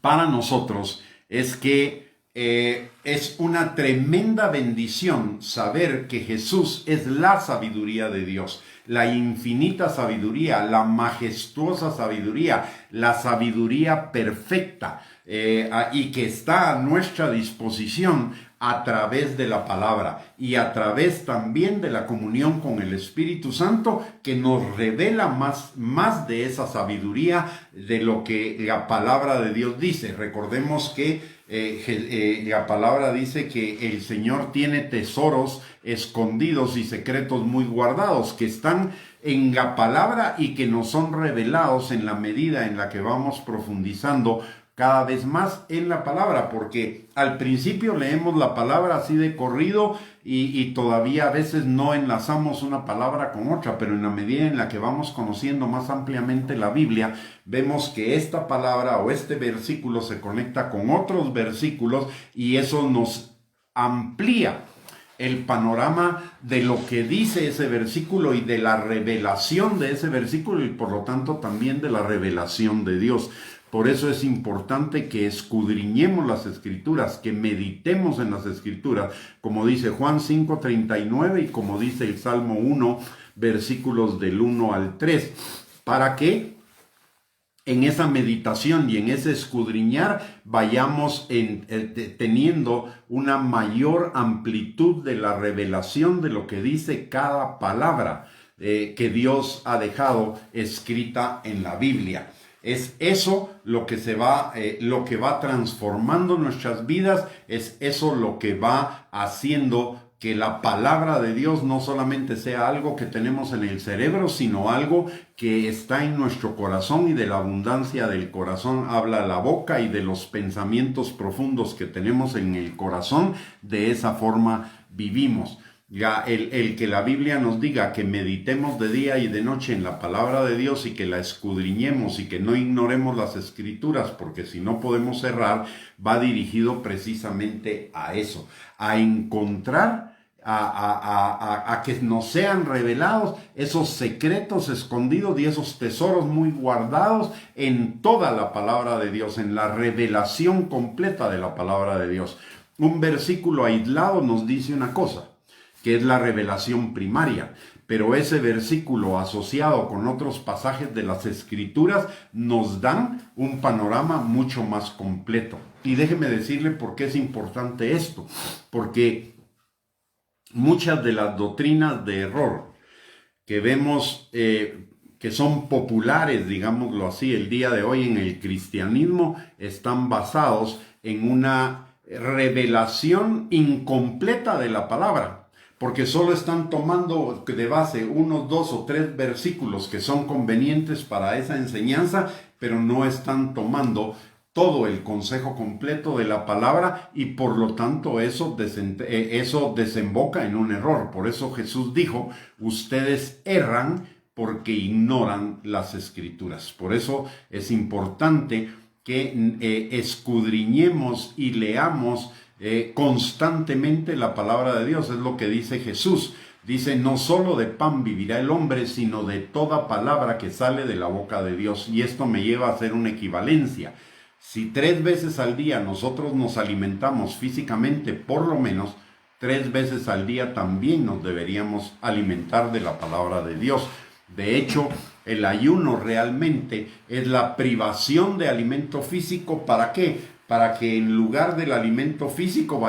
para nosotros es que es una tremenda bendición saber que Jesús es la sabiduría de Dios, la infinita sabiduría, la majestuosa sabiduría, la sabiduría perfecta, y que está a nuestra disposición a través de la palabra y a través también de la comunión con el Espíritu Santo, que nos revela más de esa sabiduría, de lo que la palabra de Dios dice. Recordemos que La palabra dice que el Señor tiene tesoros escondidos y secretos muy guardados que están en la palabra y que nos son revelados en la medida en la que vamos profundizando cada vez más en la palabra, porque al principio leemos la palabra así de corrido y todavía a veces no enlazamos una palabra con otra, pero en la medida en la que vamos conociendo más ampliamente la Biblia, vemos que esta palabra o este versículo se conecta con otros versículos y eso nos amplía el panorama de lo que dice ese versículo y de la revelación de ese versículo y por lo tanto también de la revelación de Dios. Por eso es importante que escudriñemos las Escrituras, que meditemos en las Escrituras, como dice Juan 5:39 y como dice el Salmo 1, versículos del 1 al 3, para que en esa meditación y en ese escudriñar vayamos teniendo una mayor amplitud de la revelación de lo que dice cada palabra que Dios ha dejado escrita en la Biblia. Es eso lo que lo que va transformando nuestras vidas, es eso lo que va haciendo que la palabra de Dios no solamente sea algo que tenemos en el cerebro, sino algo que está en nuestro corazón, y de la abundancia del corazón habla la boca, y de los pensamientos profundos que tenemos en el corazón, de esa forma vivimos. Ya el que la Biblia nos diga que meditemos de día y de noche en la palabra de Dios y que la escudriñemos y que no ignoremos las Escrituras, porque si no podemos errar, va dirigido precisamente a eso, a encontrar, a que nos sean revelados esos secretos escondidos y esos tesoros muy guardados en toda la palabra de Dios, en la revelación completa de la palabra de Dios. Un versículo aislado nos dice una cosa, que es la revelación primaria, pero ese versículo asociado con otros pasajes de las Escrituras nos dan un panorama mucho más completo. Y déjeme decirle por qué es importante esto, porque muchas de las doctrinas de error que vemos que son populares, digámoslo así, el día de hoy en el cristianismo, están basados en una revelación incompleta de la palabra, porque solo están tomando de base unos 2 o 3 versículos que son convenientes para esa enseñanza, pero no están tomando todo el consejo completo de la palabra, y por lo tanto eso desemboca en un error. Por eso Jesús dijo, ustedes erran porque ignoran las Escrituras. Por eso es importante que escudriñemos y leamos constantemente la palabra de Dios. Es lo que dice Jesús. Dice, no solo de pan vivirá el hombre, sino de toda palabra que sale de la boca de Dios. Y esto me lleva a hacer una equivalencia. Si 3 veces al día nosotros nos alimentamos físicamente, por lo menos 3 veces al día también nos deberíamos alimentar de la palabra de Dios. De hecho, el ayuno realmente es la privación de alimento físico. ¿Para qué? Para que en lugar del alimento físico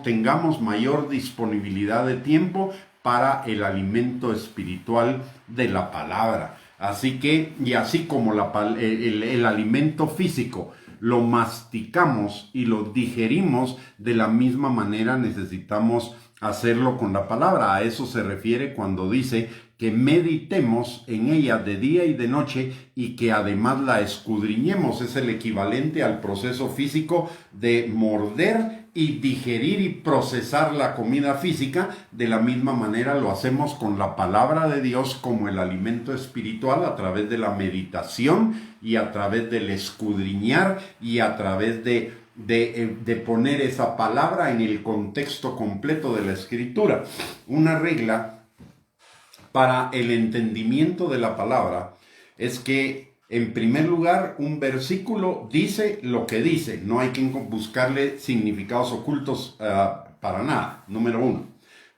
tengamos mayor disponibilidad de tiempo para el alimento espiritual de la palabra. Así que, y así como el alimento físico lo masticamos y lo digerimos, de la misma manera necesitamos hacerlo con la palabra. A eso se refiere cuando dice que meditemos en ella de día y de noche y que además la escudriñemos. Es el equivalente al proceso físico de morder y digerir y procesar la comida física. De la misma manera lo hacemos con la palabra de Dios como el alimento espiritual, a través de la meditación y a través del escudriñar y a través de poner esa palabra en el contexto completo de la Escritura. Una regla para el entendimiento de la palabra es que, en primer lugar, un versículo dice lo que dice. No hay que buscarle significados ocultos para nada. Número 1.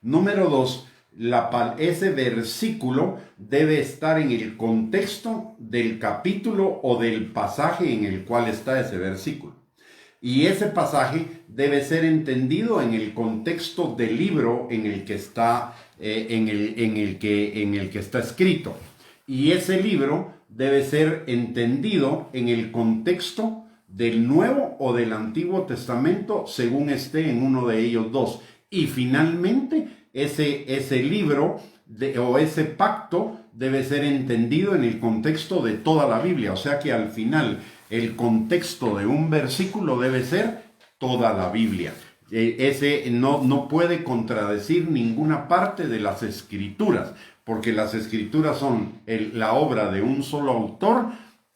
Número 2, ese versículo debe estar en el contexto del capítulo o del pasaje en el cual está ese versículo. Y ese pasaje debe ser entendido en el contexto del libro en el que está, en el que está escrito. Y ese libro debe ser entendido en el contexto del Nuevo o del Antiguo Testamento, según esté en uno de ellos dos. Y finalmente, ese libro o ese pacto debe ser entendido en el contexto de toda la Biblia. O sea que al final el contexto de un versículo debe ser toda la Biblia. Ese no puede contradecir ninguna parte de las Escrituras, porque las Escrituras son la obra de un solo autor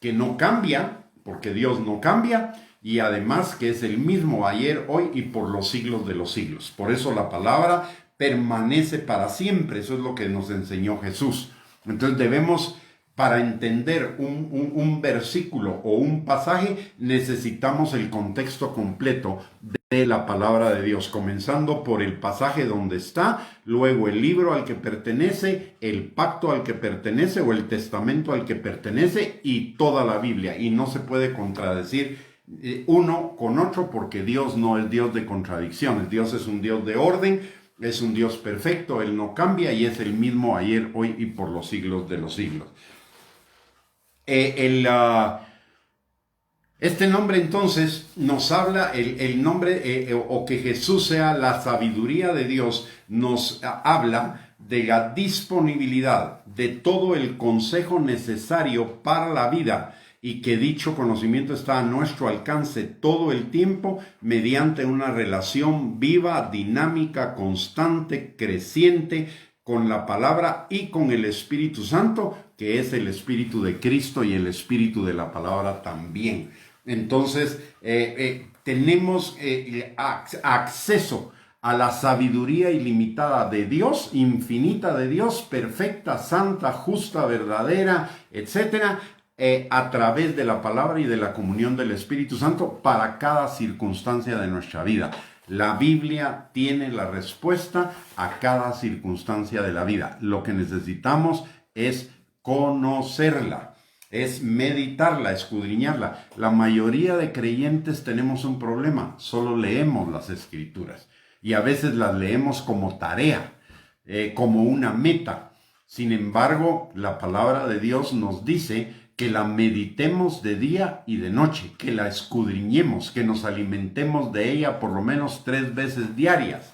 que no cambia, porque Dios no cambia, y además que es el mismo ayer, hoy y por los siglos de los siglos. Por eso la palabra permanece para siempre. Eso es lo que nos enseñó Jesús. Entonces debemos, para entender un versículo o un pasaje, necesitamos el contexto completo de la palabra de Dios, comenzando por el pasaje donde está, luego el libro al que pertenece, el pacto al que pertenece o el testamento al que pertenece y toda la Biblia. Y no se puede contradecir uno con otro, porque Dios no es Dios de contradicciones. Dios es un Dios de orden, es un Dios perfecto, Él no cambia y es el mismo ayer, hoy y por los siglos de los siglos. Este nombre entonces nos habla, el nombre o que Jesús sea la sabiduría de Dios, nos habla de la disponibilidad de todo el consejo necesario para la vida, y que dicho conocimiento está a nuestro alcance todo el tiempo mediante una relación viva, dinámica, constante, creciente con la palabra y con el Espíritu Santo, que es el Espíritu de Cristo y el Espíritu de la palabra también. Entonces, tenemos acceso a la sabiduría ilimitada de Dios, infinita de Dios, perfecta, santa, justa, verdadera, etcétera, a través de la palabra y de la comunión del Espíritu Santo para cada circunstancia de nuestra vida. La Biblia tiene la respuesta a cada circunstancia de la vida. Lo que necesitamos es conocerla, es meditarla, escudriñarla. La mayoría de creyentes tenemos un problema: solo leemos las Escrituras y a veces las leemos como tarea, como una meta. Sin embargo, la palabra de Dios nos dice que la meditemos de día y de noche, que la escudriñemos, que nos alimentemos de ella por lo menos 3 veces diarias.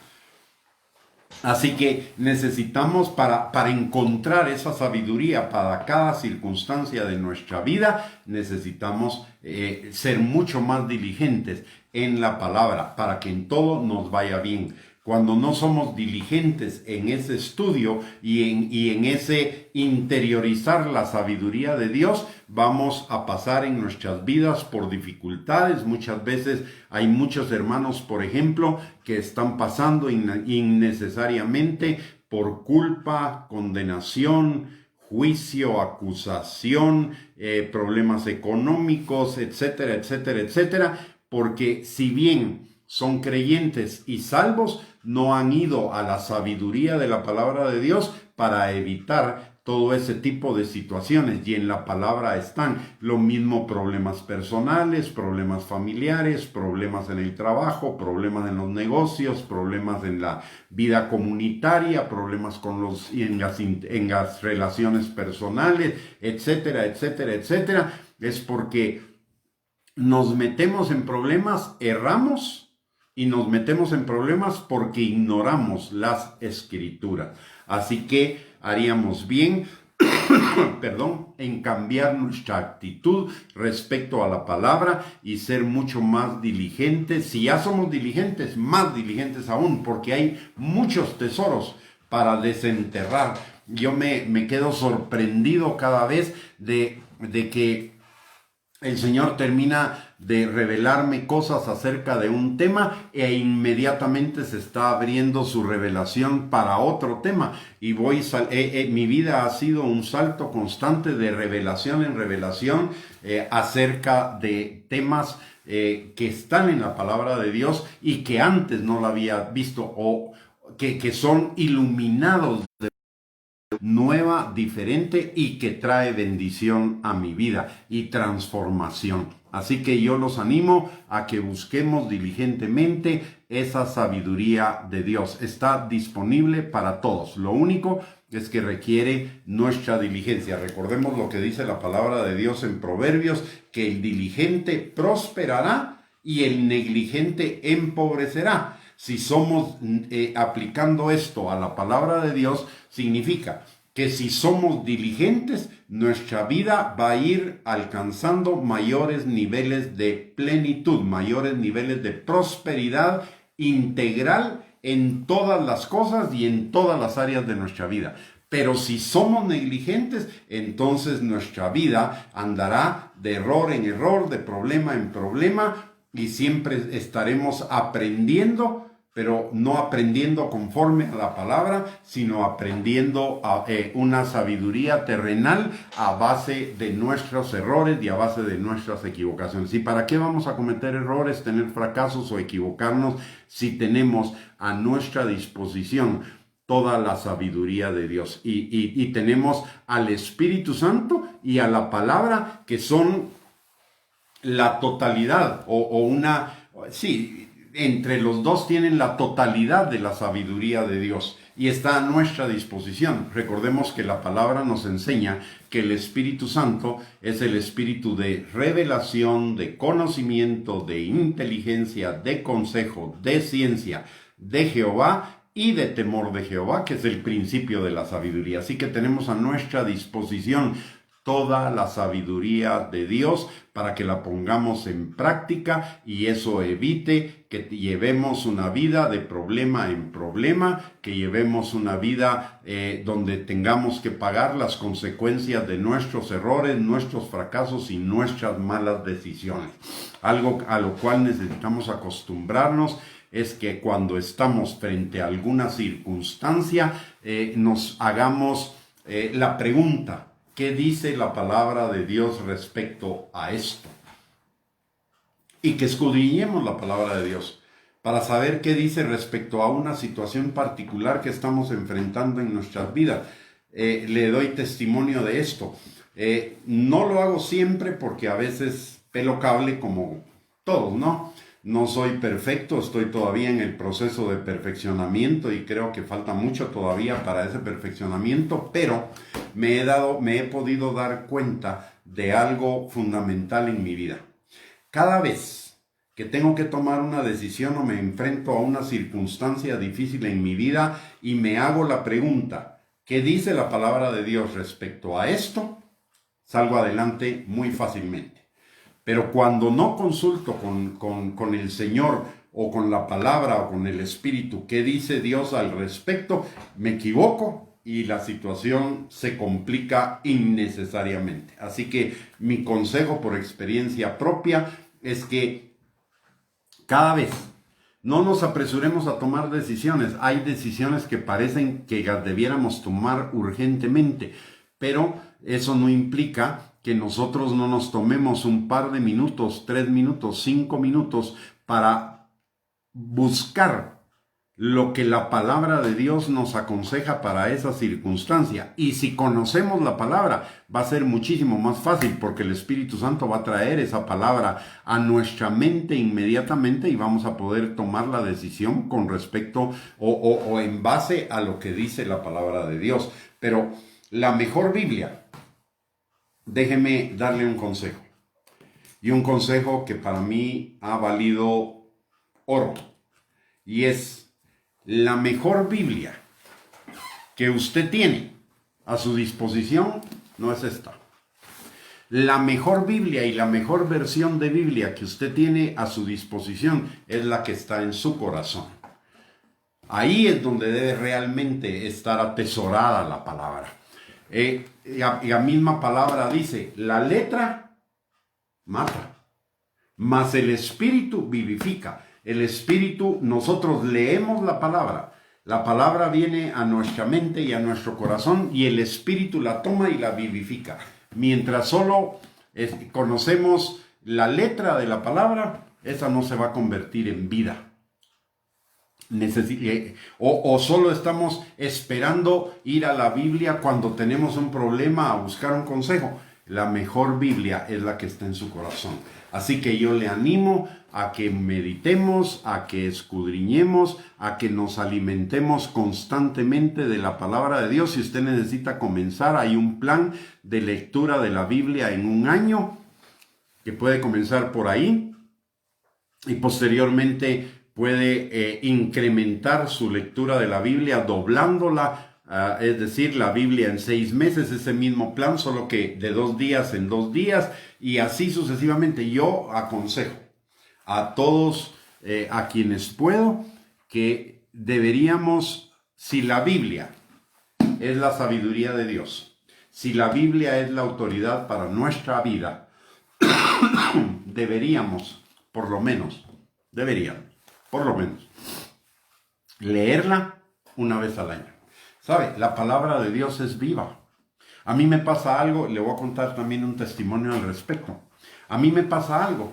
Así que necesitamos, para encontrar esa sabiduría para cada circunstancia de nuestra vida, necesitamos ser mucho más diligentes en la palabra para que en todo nos vaya bien. Cuando no somos diligentes en ese estudio y en ese interiorizar la sabiduría de Dios, vamos a pasar en nuestras vidas por dificultades. Muchas veces hay muchos hermanos, por ejemplo, que están pasando innecesariamente por culpa, condenación, juicio, acusación, problemas económicos, etcétera, etcétera, etcétera, porque si bien son creyentes y salvos, no han ido a la sabiduría de la palabra de Dios para evitar todo ese tipo de situaciones. Y en la palabra están lo mismo: problemas personales, problemas familiares, problemas en el trabajo, problemas en los negocios, problemas en la vida comunitaria, problemas en las relaciones personales, etcétera, etcétera, etcétera. Es porque nos metemos en problemas, erramos, y nos metemos en problemas porque ignoramos las Escrituras. Así que haríamos bien, en cambiar nuestra actitud respecto a la palabra y ser mucho más diligentes. Si ya somos diligentes, más diligentes aún, porque hay muchos tesoros para desenterrar. Yo me quedo sorprendido cada vez de que el Señor termina de revelarme cosas acerca de un tema e inmediatamente se está abriendo su revelación para otro tema. Y mi vida ha sido un salto constante de revelación en revelación acerca de temas que están en la palabra de Dios y que antes no la había visto, o que son iluminados de nueva, diferente, y que trae bendición a mi vida y transformación. Así que yo los animo a que busquemos diligentemente esa sabiduría de Dios. Está disponible para todos. Lo único es que requiere nuestra diligencia. Recordemos lo que dice la palabra de Dios en Proverbios, que el diligente prosperará y el negligente empobrecerá. Si somos aplicando esto a la palabra de Dios, significa que si somos diligentes, nuestra vida va a ir alcanzando mayores niveles de plenitud, mayores niveles de prosperidad integral en todas las cosas y en todas las áreas de nuestra vida. Pero si somos negligentes, entonces nuestra vida andará de error en error, de problema en problema, y siempre estaremos aprendiendo, pero no aprendiendo conforme a la palabra, sino aprendiendo una sabiduría terrenal a base de nuestros errores y a base de nuestras equivocaciones. ¿Y para qué vamos a cometer errores, tener fracasos o equivocarnos si tenemos a nuestra disposición toda la sabiduría de Dios? Y tenemos al Espíritu Santo y a la palabra, que son la totalidad entre los dos tienen la totalidad de la sabiduría de Dios y está a nuestra disposición. Recordemos que la palabra nos enseña que el Espíritu Santo es el espíritu de revelación, de conocimiento, de inteligencia, de consejo, de ciencia, de Jehová y de temor de Jehová, que es el principio de la sabiduría. Así que tenemos a nuestra disposición toda la sabiduría de Dios para que la pongamos en práctica y eso evite que llevemos una vida de problema en problema, que llevemos una vida donde tengamos que pagar las consecuencias de nuestros errores, nuestros fracasos y nuestras malas decisiones. Algo a lo cual necesitamos acostumbrarnos es que cuando estamos frente a alguna circunstancia nos hagamos la pregunta: ¿qué dice la palabra de Dios respecto a esto? Y que escudriñemos la palabra de Dios para saber qué dice respecto a una situación particular que estamos enfrentando en nuestras vidas. Le doy testimonio de esto. No lo hago siempre porque a veces pelo cable como todos, ¿no? No soy perfecto, estoy todavía en el proceso de perfeccionamiento y creo que falta mucho todavía para ese perfeccionamiento, pero me he podido dar cuenta de algo fundamental en mi vida. Cada vez que tengo que tomar una decisión o me enfrento a una circunstancia difícil en mi vida y me hago la pregunta: ¿qué dice la palabra de Dios respecto a esto?, salgo adelante muy fácilmente. Pero cuando no consulto con el Señor o con la palabra o con el Espíritu, ¿qué dice Dios al respecto?, me equivoco y la situación se complica innecesariamente. Así que mi consejo por experiencia propia es que cada vez no nos apresuremos a tomar decisiones. Hay decisiones que parecen que las debiéramos tomar urgentemente, pero eso no implica que nosotros no nos tomemos un par de minutos, 3 minutos, 5 minutos para buscar lo que la palabra de Dios nos aconseja para esa circunstancia. Y si conocemos la palabra, va a ser muchísimo más fácil porque el Espíritu Santo va a traer esa palabra a nuestra mente inmediatamente y vamos a poder tomar la decisión con respecto o en base a lo que dice la palabra de Dios. Pero la mejor Biblia, déjeme darle un consejo. Y un consejo que para mí ha valido oro. Y es: la mejor Biblia que usted tiene a su disposición no es esta. La mejor Biblia y la mejor versión de Biblia que usted tiene a su disposición es la que está en su corazón. Ahí es donde debe realmente estar atesorada la palabra. Y la misma palabra dice: la letra mata, mas el Espíritu vivifica. El Espíritu, nosotros leemos la palabra viene a nuestra mente y a nuestro corazón y el Espíritu la toma y la vivifica. Mientras solo conocemos la letra de la palabra, esa no se va a convertir en vida. O solo estamos esperando ir a la Biblia cuando tenemos un problema a buscar un consejo. la mejor Biblia es la que está en su corazón. Así que yo le animo a que meditemos, a que escudriñemos, a que nos alimentemos constantemente de la palabra de Dios. Si usted necesita comenzar, hay un plan de lectura de la Biblia en un año que puede comenzar por ahí y posteriormente puede incrementar su lectura de la Biblia doblándola. Es decir, la Biblia en 6 meses, ese mismo plan, solo que de 2 días en 2 días, y así sucesivamente. Yo aconsejo a todos, a quienes puedo, que deberíamos, si la Biblia es la sabiduría de Dios, si la Biblia es la autoridad para nuestra vida, deberíamos, por lo menos, leerla una vez al año. ¿Sabe? La palabra de Dios es viva. A mí me pasa algo, le voy a contar también un testimonio al respecto. A mí me pasa algo.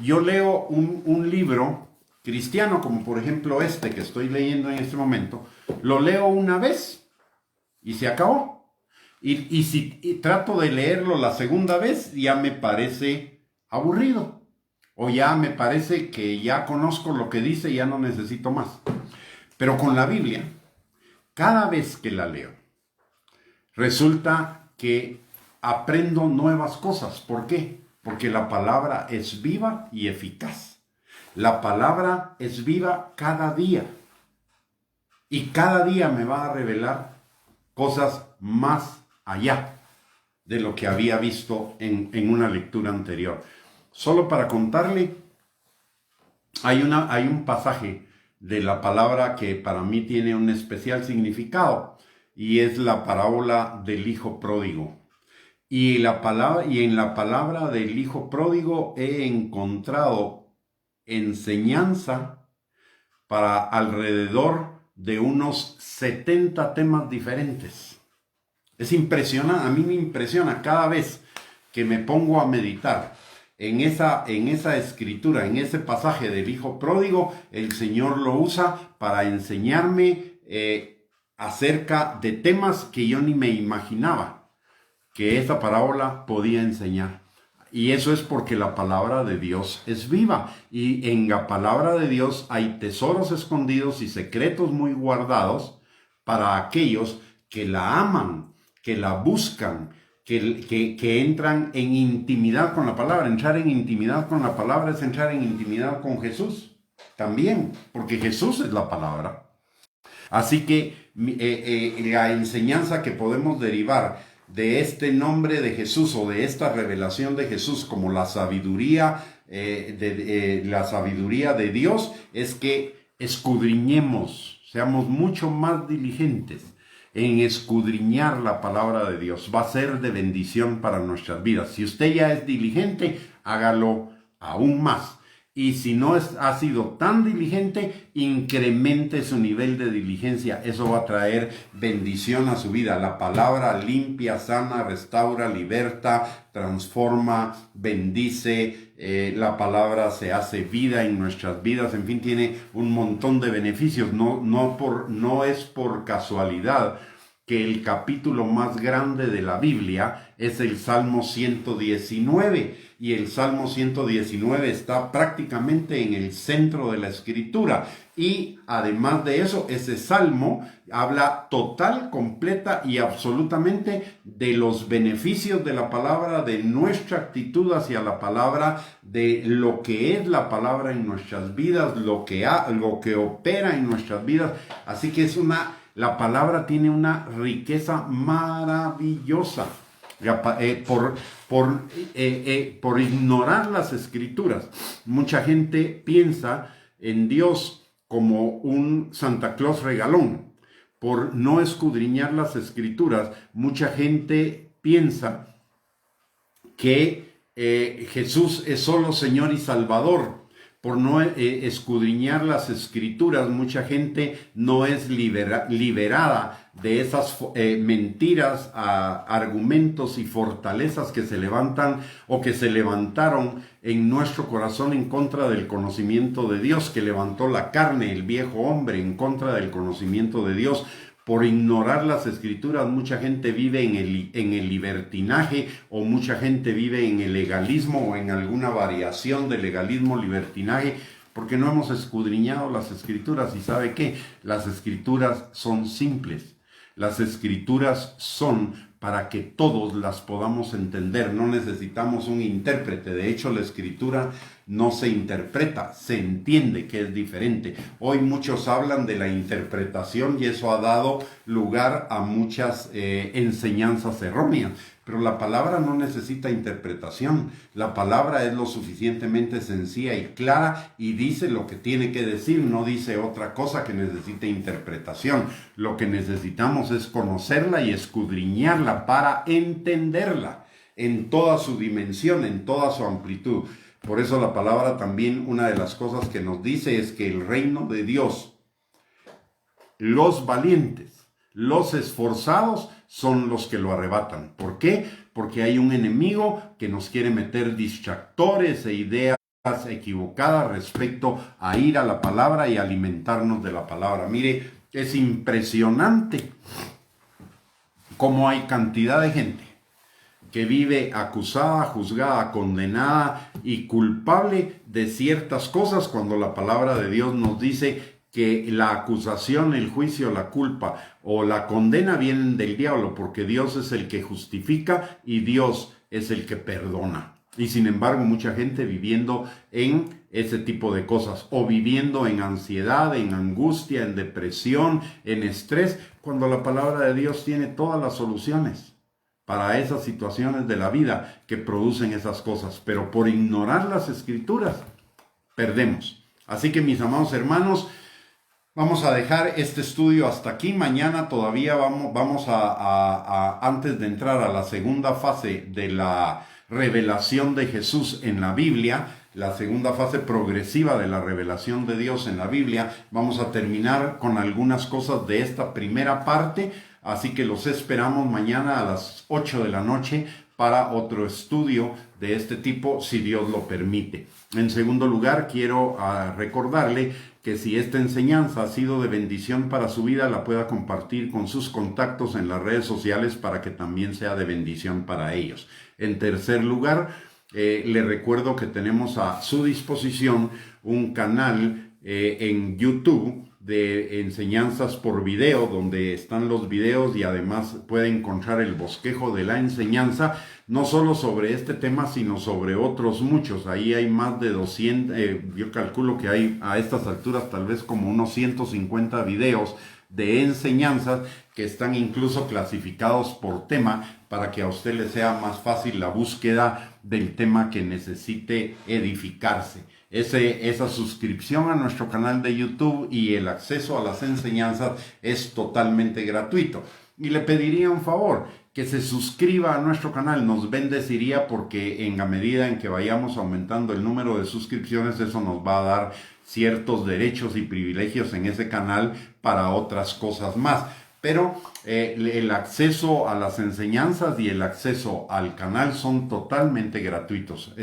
Yo leo un libro cristiano, como por ejemplo este que estoy leyendo en este momento, lo leo una vez y se acabó. Y si trato de leerlo la segunda vez, ya me parece aburrido. O ya me parece que ya conozco lo que dice y ya no necesito más. Pero con la Biblia, cada vez que la leo, resulta que aprendo nuevas cosas. ¿Por qué? Porque la palabra es viva y eficaz. La palabra es viva cada día. Y cada día me va a revelar cosas más allá de lo que había visto en una lectura anterior. Solo para contarle, hay un pasaje de la palabra que para mí tiene un especial significado, y es la parábola del hijo pródigo. Y en la palabra del hijo pródigo he encontrado enseñanza para alrededor de unos 70 temas diferentes. Es impresionante, a mí me impresiona cada vez que me pongo a meditar en esa escritura, en ese pasaje del hijo pródigo. El Señor lo usa para enseñarme acerca de temas que yo ni me imaginaba que esa parábola podía enseñar. Y eso es porque la palabra de Dios es viva. Y en la palabra de Dios hay tesoros escondidos y secretos muy guardados para aquellos que la aman, que la buscan, que entran en intimidad con la palabra. Entrar en intimidad con la palabra es entrar en intimidad con Jesús también, porque Jesús es la palabra. Así que la enseñanza que podemos derivar de este nombre de Jesús o de esta revelación de Jesús como la sabiduría de Dios es que escudriñemos, seamos mucho más diligentes en escudriñar la palabra de Dios. Va a ser de bendición para nuestras vidas. Si usted ya es diligente, hágalo aún más. Y si no ha sido tan diligente, incremente su nivel de diligencia. Eso va a traer bendición a su vida. La palabra limpia, sana, restaura, liberta, transforma, bendice. La palabra se hace vida en nuestras vidas. En fin, tiene un montón de beneficios. No es por casualidad que el capítulo más grande de la Biblia es el Salmo 119. Y el Salmo 119 está prácticamente en el centro de la Escritura. Y además de eso, ese Salmo habla total, completa y absolutamente de los beneficios de la palabra, de nuestra actitud hacia la palabra, de lo que es la palabra en nuestras vidas, lo que opera en nuestras vidas. Así que la palabra tiene una riqueza maravillosa. Por ignorar las Escrituras, mucha gente piensa en Dios como un Santa Claus regalón. Por no escudriñar las Escrituras, mucha gente piensa que Jesús es solo Señor y Salvador. Por no escudriñar las Escrituras, mucha gente no es liberada de esas mentiras, argumentos y fortalezas que se levantan o que se levantaron en nuestro corazón en contra del conocimiento de Dios, que levantó la carne, el viejo hombre, en contra del conocimiento de Dios. Por ignorar las escrituras, mucha gente vive en el libertinaje, o mucha gente vive en el legalismo o en alguna variación de legalismo, libertinaje, porque no hemos escudriñado las escrituras. ¿Y sabe qué? Las escrituras son simples. Las escrituras son para que todos las podamos entender. No necesitamos un intérprete. De hecho, la escritura no se interpreta, se entiende, que es diferente. Hoy muchos hablan de la interpretación y eso ha dado lugar a muchas enseñanzas erróneas. Pero la palabra no necesita interpretación. La palabra es lo suficientemente sencilla y clara y dice lo que tiene que decir, no dice otra cosa que necesite interpretación. Lo que necesitamos es conocerla y escudriñarla para entenderla en toda su dimensión, en toda su amplitud. Por eso la palabra también, una de las cosas que nos dice es que el reino de Dios, los valientes, los esforzados, son los que lo arrebatan. ¿Por qué? Porque hay un enemigo que nos quiere meter distractores e ideas equivocadas respecto a ir a la palabra y alimentarnos de la palabra. Mire, es impresionante cómo hay cantidad de gente que vive acusada, juzgada, condenada y culpable de ciertas cosas, cuando la palabra de Dios nos dice que la acusación, el juicio, la culpa o la condena vienen del diablo, porque Dios es el que justifica y Dios es el que perdona. Y sin embargo, mucha gente viviendo en ese tipo de cosas, o viviendo en ansiedad, en angustia, en depresión, en estrés, cuando la palabra de Dios tiene todas las soluciones para esas situaciones de la vida que producen esas cosas. Pero por ignorar las escrituras, perdemos. Así que, mis amados hermanos, vamos a dejar este estudio hasta aquí. Mañana todavía vamos antes de entrar a la segunda fase de la revelación de Jesús en la Biblia, la segunda fase progresiva de la revelación de Dios en la Biblia, vamos a terminar con algunas cosas de esta primera parte. Así que los esperamos mañana a las 8 de la noche para otro estudio de este tipo, si Dios lo permite. En segundo lugar, quiero recordarle que si esta enseñanza ha sido de bendición para su vida, la pueda compartir con sus contactos en las redes sociales para que también sea de bendición para ellos. En tercer lugar, le recuerdo que tenemos a su disposición un canal en YouTube de enseñanzas por video, donde están los videos y además puede encontrar el bosquejo de la enseñanza, no solo sobre este tema, sino sobre otros muchos. Ahí hay más de 200, yo calculo que hay a estas alturas tal vez como unos 150 videos de enseñanzas que están incluso clasificados por tema, para que a usted le sea más fácil la búsqueda del tema que necesite edificarse. Esa suscripción a nuestro canal de YouTube y el acceso a las enseñanzas es totalmente gratuito. Y le pediría un favor, que se suscriba a nuestro canal. Nos bendeciría, porque en la medida en que vayamos aumentando el número de suscripciones, eso nos va a dar ciertos derechos y privilegios en ese canal para otras cosas más. Pero el acceso a las enseñanzas y el acceso al canal son totalmente gratuitos.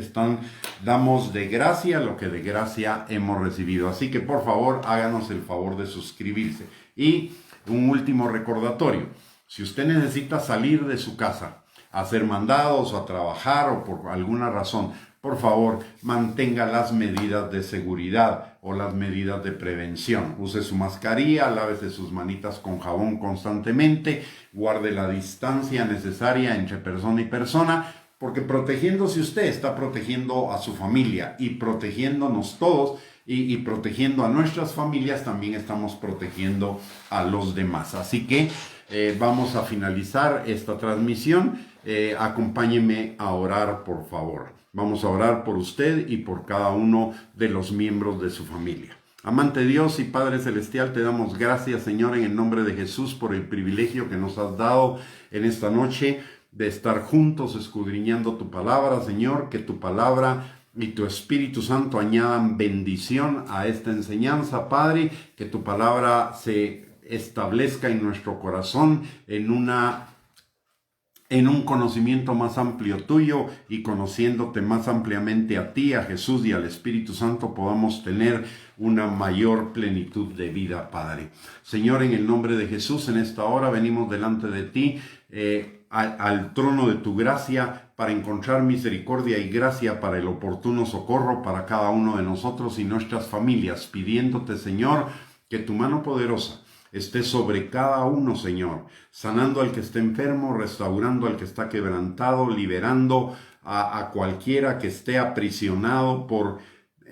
Damos de gracia lo que de gracia hemos recibido. Así que por favor, háganos el favor de suscribirse. Y un último recordatorio. Si usted necesita salir de su casa, a hacer mandados o a trabajar o por alguna razón, por favor, mantenga las medidas de seguridad o las medidas de prevención. Use su mascarilla, lávese sus manitas con jabón constantemente, guarde la distancia necesaria entre persona y persona, porque protegiéndose usted está protegiendo a su familia, y protegiéndonos todos y protegiendo a nuestras familias, también estamos protegiendo a los demás. Así que vamos a finalizar esta transmisión. Acompáñeme a orar, por favor. Vamos a orar por usted y por cada uno de los miembros de su familia. Amante Dios y Padre Celestial, te damos gracias, Señor, en el nombre de Jesús, por el privilegio que nos has dado en esta noche de estar juntos escudriñando tu palabra, Señor. Que tu palabra y tu Espíritu Santo añadan bendición a esta enseñanza, Padre. Que tu palabra se establezca en nuestro corazón en una en un conocimiento más amplio tuyo y conociéndote más ampliamente a ti, a Jesús y al Espíritu Santo, podamos tener una mayor plenitud de vida, Padre. Señor, en el nombre de Jesús, en esta hora venimos delante de ti, al trono de tu gracia, para encontrar misericordia y gracia para el oportuno socorro para cada uno de nosotros y nuestras familias, pidiéndote, Señor, que tu mano poderosa esté sobre cada uno, Señor, sanando al que esté enfermo, restaurando al que está quebrantado, liberando a cualquiera que esté aprisionado por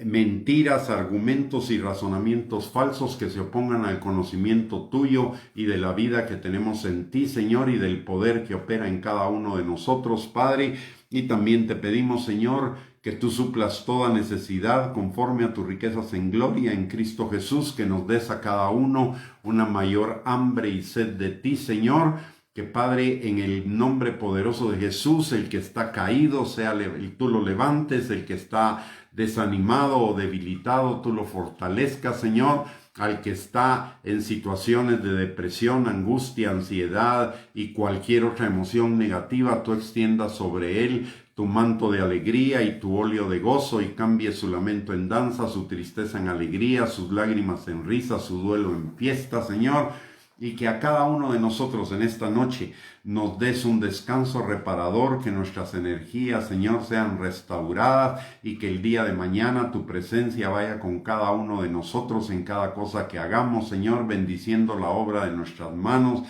mentiras, argumentos y razonamientos falsos que se opongan al conocimiento tuyo y de la vida que tenemos en ti, Señor, y del poder que opera en cada uno de nosotros, Padre. Y también te pedimos, Señor, que tú suplas toda necesidad conforme a tus riquezas en gloria en Cristo Jesús, que nos des a cada uno una mayor hambre y sed de ti, Señor. Que Padre, en el nombre poderoso de Jesús, el que está caído, tú lo levantes, el que está desanimado o debilitado, tú lo fortalezcas, Señor. Al que está en situaciones de depresión, angustia, ansiedad y cualquier otra emoción negativa, tú extiendas sobre él tu manto de alegría y tu óleo de gozo, y cambie su lamento en danza, su tristeza en alegría, sus lágrimas en risa, su duelo en fiesta, Señor. Y que a cada uno de nosotros en esta noche nos des un descanso reparador, que nuestras energías, Señor, sean restauradas, y que el día de mañana tu presencia vaya con cada uno de nosotros en cada cosa que hagamos, Señor, bendiciendo la obra de nuestras manos,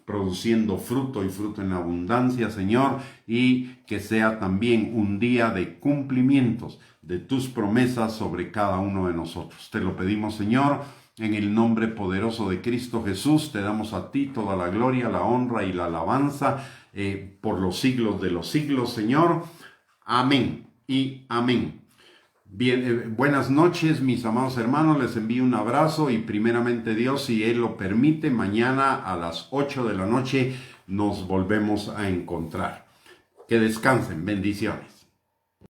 produciendo fruto y fruto en abundancia, Señor, y que sea también un día de cumplimientos de tus promesas sobre cada uno de nosotros. Te lo pedimos, Señor, en el nombre poderoso de Cristo Jesús. Te damos a ti toda la gloria, la honra y la alabanza por los siglos de los siglos, Señor. Amén y amén. Bien, buenas noches, mis amados hermanos. Les envío un abrazo y primeramente Dios, si Él lo permite, mañana a las 8 de la noche nos volvemos a encontrar. Que descansen. Bendiciones.